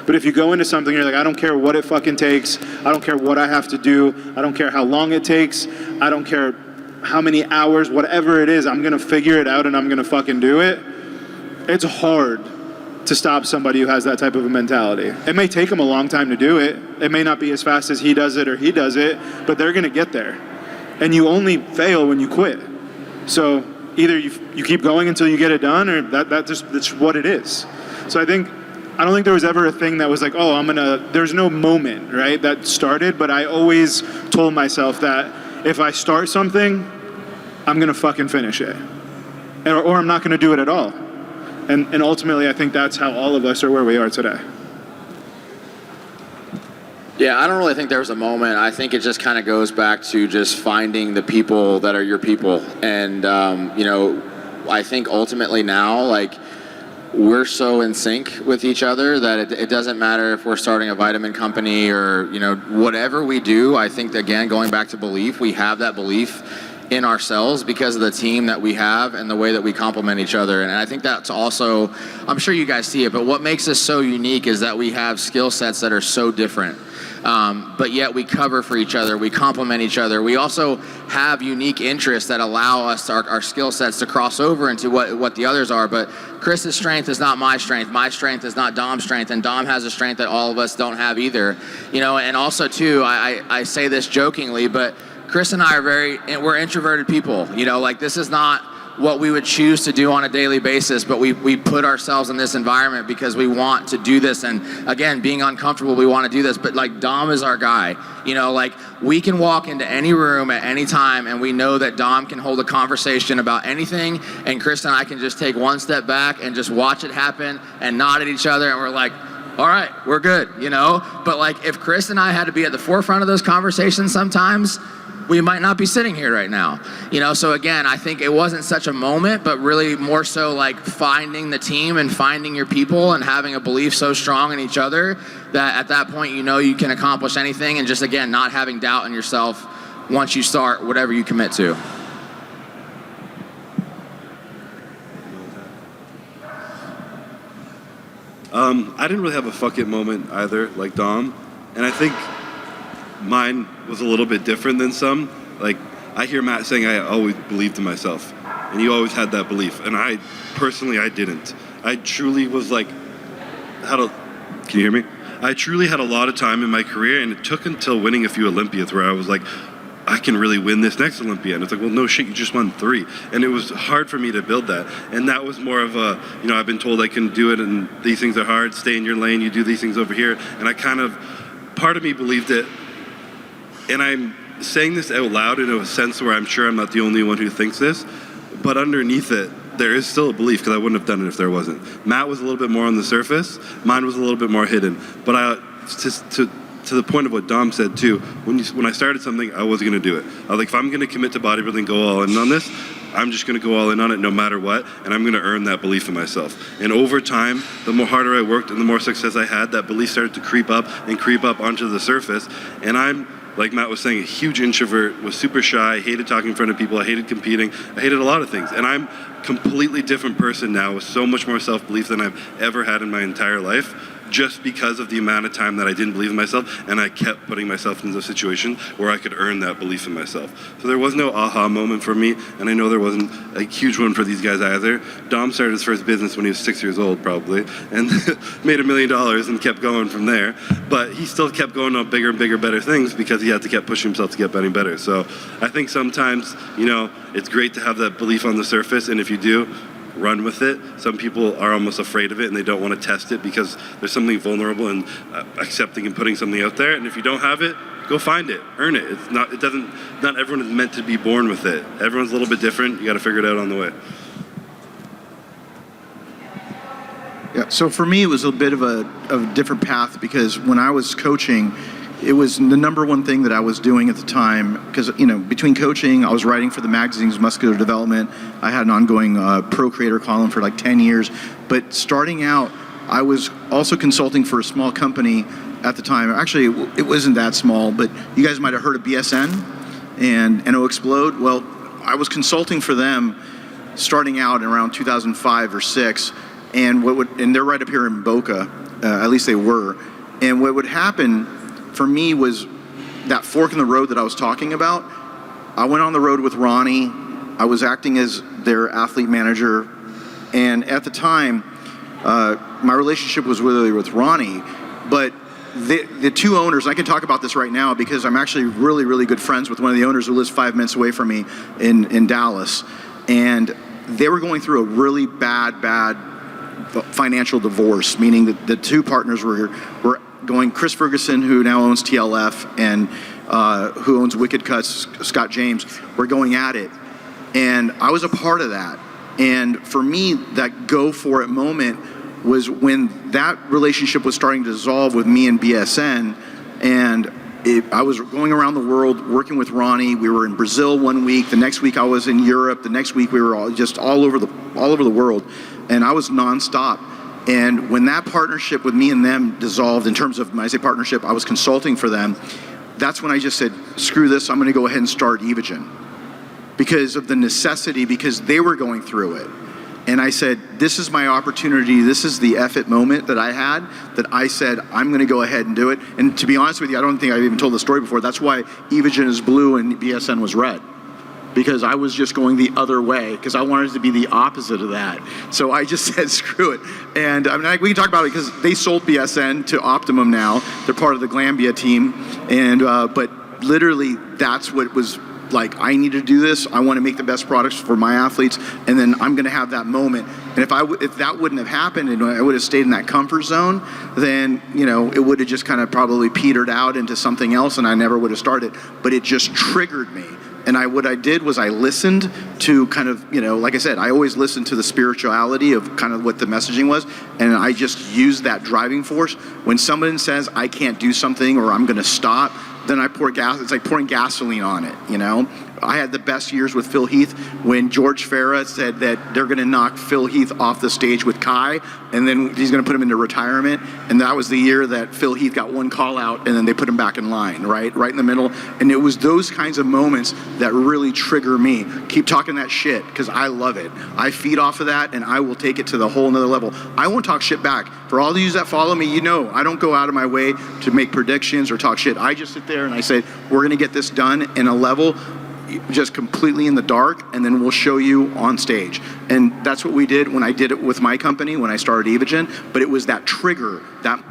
But if you go into something, you're like, I don't care what it fucking takes. I don't care what I have to do. I don't care how long it takes. I don't care how many hours, whatever it is, I'm gonna figure it out and I'm gonna fucking do it. It's hard to stop somebody who has that type of a mentality. It may take them a long time to do it. It may not be as fast as he does it or he does it, but they're gonna get there. And you only fail when you quit. So either you keep going until you get it done, or that's what it is. So I don't think there was ever a thing that was like, there's no moment, right, that started, but I always told myself that if I start something, I'm gonna fucking finish it. Or I'm not gonna do it at all. And ultimately, I think that's how all of us are where we are today. Yeah, I don't really think there was a moment. I think it just kind of goes back to just finding the people that are your people. And, I think ultimately now, like, we're so in sync with each other that it doesn't matter if we're starting a vitamin company or, whatever we do. I think, again, going back to belief, we have that belief in ourselves because of the team that we have and the way that we complement each other. And I think that's also, I'm sure you guys see it, but what makes us so unique is that we have skill sets that are so different. But yet we cover for each other, we complement each other. We also have unique interests that allow us, our skill sets, to cross over into what the others are. But Chris's strength is not my strength is not Dom's strength, and Dom has a strength that all of us don't have either. And also too, I say this jokingly, but Chris and I we're introverted people. This is not what we would choose to do on a daily basis, but we put ourselves in this environment because we want to do this. And again, being uncomfortable, we want to do this, but like Dom is our guy. We can walk into any room at any time and we know that Dom can hold a conversation about anything, and Chris and I can just take one step back and just watch it happen and nod at each other, and we're like, all right, we're good, you know? But like if Chris and I had to be at the forefront of those conversations sometimes, we might not be sitting here right now, you know? So again, I think it wasn't such a moment, but really more so like finding the team and finding your people and having a belief so strong in each other that at that point, you know, you can accomplish anything, and just again, not having doubt in yourself once you start whatever you commit to. I didn't really have a fuck it moment either, like Dom, and I think mine was a little bit different than some. Like, I hear Matt saying I always believed in myself, and you always had that belief, and I didn't. I truly was like, can you hear me? I truly had a lot of time in my career, and it took until winning a few Olympiads where I was like, I can really win this next Olympia. And it's like, well, no shit, you just won 3. And it was hard for me to build that. And that was more of a, you know, I've been told I can do it, and these things are hard, stay in your lane, you do these things over here. And I kind of, part of me believed it. And I'm saying this out loud in a sense where I'm sure I'm not the only one who thinks this, but underneath it, there is still a belief, because I wouldn't have done it if there wasn't. Matt was a little bit more on the surface, mine was a little bit more hidden. But to the point of what Dom said too, when I started something, I was gonna do it. I was like, if I'm gonna commit to bodybuilding, go all in on this, I'm just gonna go all in on it no matter what, and I'm gonna earn that belief in myself. And over time, the more harder I worked and the more success I had, that belief started to creep up onto the surface. And I'm, like Matt was saying, a huge introvert, was super shy, hated talking in front of people, I hated competing, I hated a lot of things. And I'm a completely different person now with so much more self-belief than I've ever had in my entire life, just because of the amount of time that I didn't believe in myself, and I kept putting myself into a situation where I could earn that belief in myself. So there was no aha moment for me, and I know there wasn't a huge one for these guys either. Dom started his first business when he was 6 years old, probably, and made $1 million and kept going from there. But he still kept going on bigger and bigger, better things, because he had to keep pushing himself to get getting better. So I think sometimes, you know, it's great to have that belief on the surface, and if you do, run with it. Some people are almost afraid of it and they don't want to test it because there's something vulnerable in accepting and putting something out there. And if you don't have it, go find it, earn it. Not everyone is meant to be born with it. Everyone's a little bit different. You got to figure it out on the way. Yeah, so for me, it was a bit of a different path, because when I was coaching, it was the number one thing that I was doing at the time, because, you know, between coaching, I was writing for the magazines Muscular Development. I had an ongoing Pro Creator column for like 10 years. But starting out, I was also consulting for a small company at the time. Actually, it wasn't that small, but you guys might have heard of BSN and NO Explode. Well, I was consulting for them starting out in around 2005 or 6, and they're right up here in Boca, at least they were. And what would happen for me was that fork in the road that I was talking about. I went on the road with Ronnie. I was acting as their athlete manager. And at the time, my relationship was really with Ronnie. But the two owners, I can talk about this right now because I'm actually really, really good friends with one of the owners who lives 5 minutes away from me in Dallas. And they were going through a really bad financial divorce, meaning that the two partners were going, Chris Ferguson, who now owns TLF, and who owns Wicked Cuts, Scott James, were going at it. And I was a part of that. And for me, that go for it moment was when that relationship was starting to dissolve with me and BSN. And I was going around the world working with Ronnie. We were in Brazil one week. The next week I was in Europe. The next week we were all over the world. And I was nonstop. And when that partnership with me and them dissolved, in terms of, when I say partnership, I was consulting for them, that's when I just said, screw this, I'm gonna go ahead and start Evogen. Because of the necessity, because they were going through it. And I said, this is my opportunity, this is the F-it moment that I had, that I said, I'm gonna go ahead and do it. And to be honest with you, I don't think I've even told the story before, that's why Evogen is blue and BSN was red. Because I was just going the other way, because I wanted to be the opposite of that. So I just said, screw it. And I mean, we can talk about it because they sold BSN to Optimum now. They're part of the Glambia team. And but literally, that's what was like, I need to do this. I want to make the best products for my athletes. And then I'm going to have that moment. And if that wouldn't have happened and I would have stayed in that comfort zone, then, you know, it would have just kind of probably petered out into something else and I never would have started. But it just triggered me. And what I did was I listened to kind of, like I said, I always listen to the spirituality of kind of what the messaging was, and I just used that driving force. When someone says I can't do something or I'm going to stop, then I pour gas. It's like pouring gasoline on it, I had the best years with Phil Heath when George Farah said that they're going to knock Phil Heath off the stage with Kai, and then he's going to put him into retirement. And that was the year that Phil Heath got one call out, and then they put him back in line, right in the middle. And it was those kinds of moments that really trigger me. Keep talking that shit, because I love it. I feed off of that, and I will take it to the whole nother level. I won't talk shit back. For all of you that follow me, I don't go out of my way to make predictions or talk shit. I just sit there and I say, we're going to get this done in a level just completely in the dark, and then we'll show you on stage. And that's what we did when I did it with my company, when I started Evogen. But it was that trigger, that...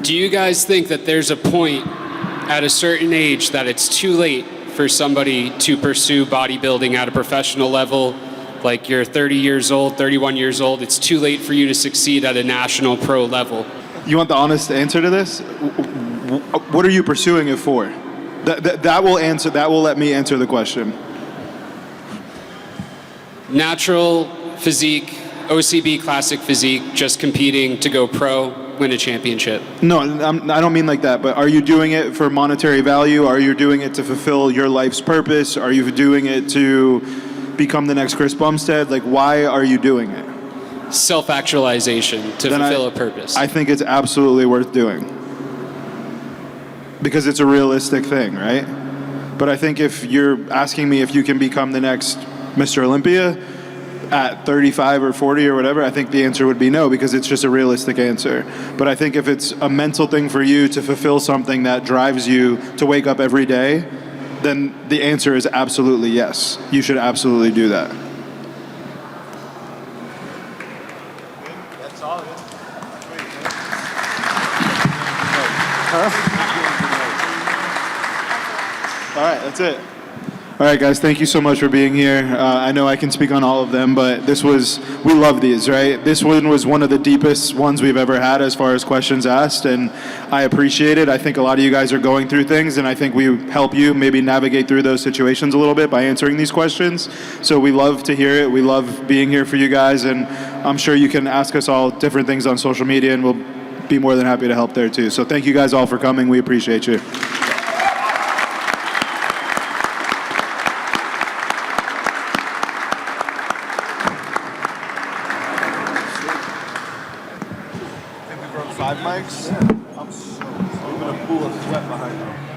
Do you guys think that there's a point at a certain age that it's too late for somebody to pursue bodybuilding at a professional level? Like you're 30 years old, 31 years old, it's too late for you to succeed at a national pro level. You want the honest answer to this? What are you pursuing it for? That will answer. That will let me answer the question. Natural physique, OCB classic physique, just competing to go pro, win a championship. No, I don't mean like that. But are you doing it for monetary value? Are you doing it to fulfill your life's purpose? Are you doing it to become the next Chris Bumstead? Like, why are you doing it? Self-actualization to fulfill a purpose. I think it's absolutely worth doing because it's a realistic thing, right? But I think if you're asking me if you can become the next Mr. Olympia at 35 or 40 or whatever, I think the answer would be no, because it's just a realistic answer. But I think if it's a mental thing for you to fulfill something that drives you to wake up every day, then the answer is absolutely yes. You should absolutely do that. All right, that's it. All right, guys, thank you so much for being here. I know I can speak on all of them, but we love these, right? This one was one of the deepest ones we've ever had as far as questions asked, and I appreciate it. I think a lot of you guys are going through things, and I think we help you maybe navigate through those situations a little bit by answering these questions. So we love to hear it. We love being here for you guys, and I'm sure you can ask us all different things on social media, and we'll be more than happy to help there too. So thank you guys all for coming. We appreciate you. Five mics? Yeah. I'm gonna pull a sweat behind them.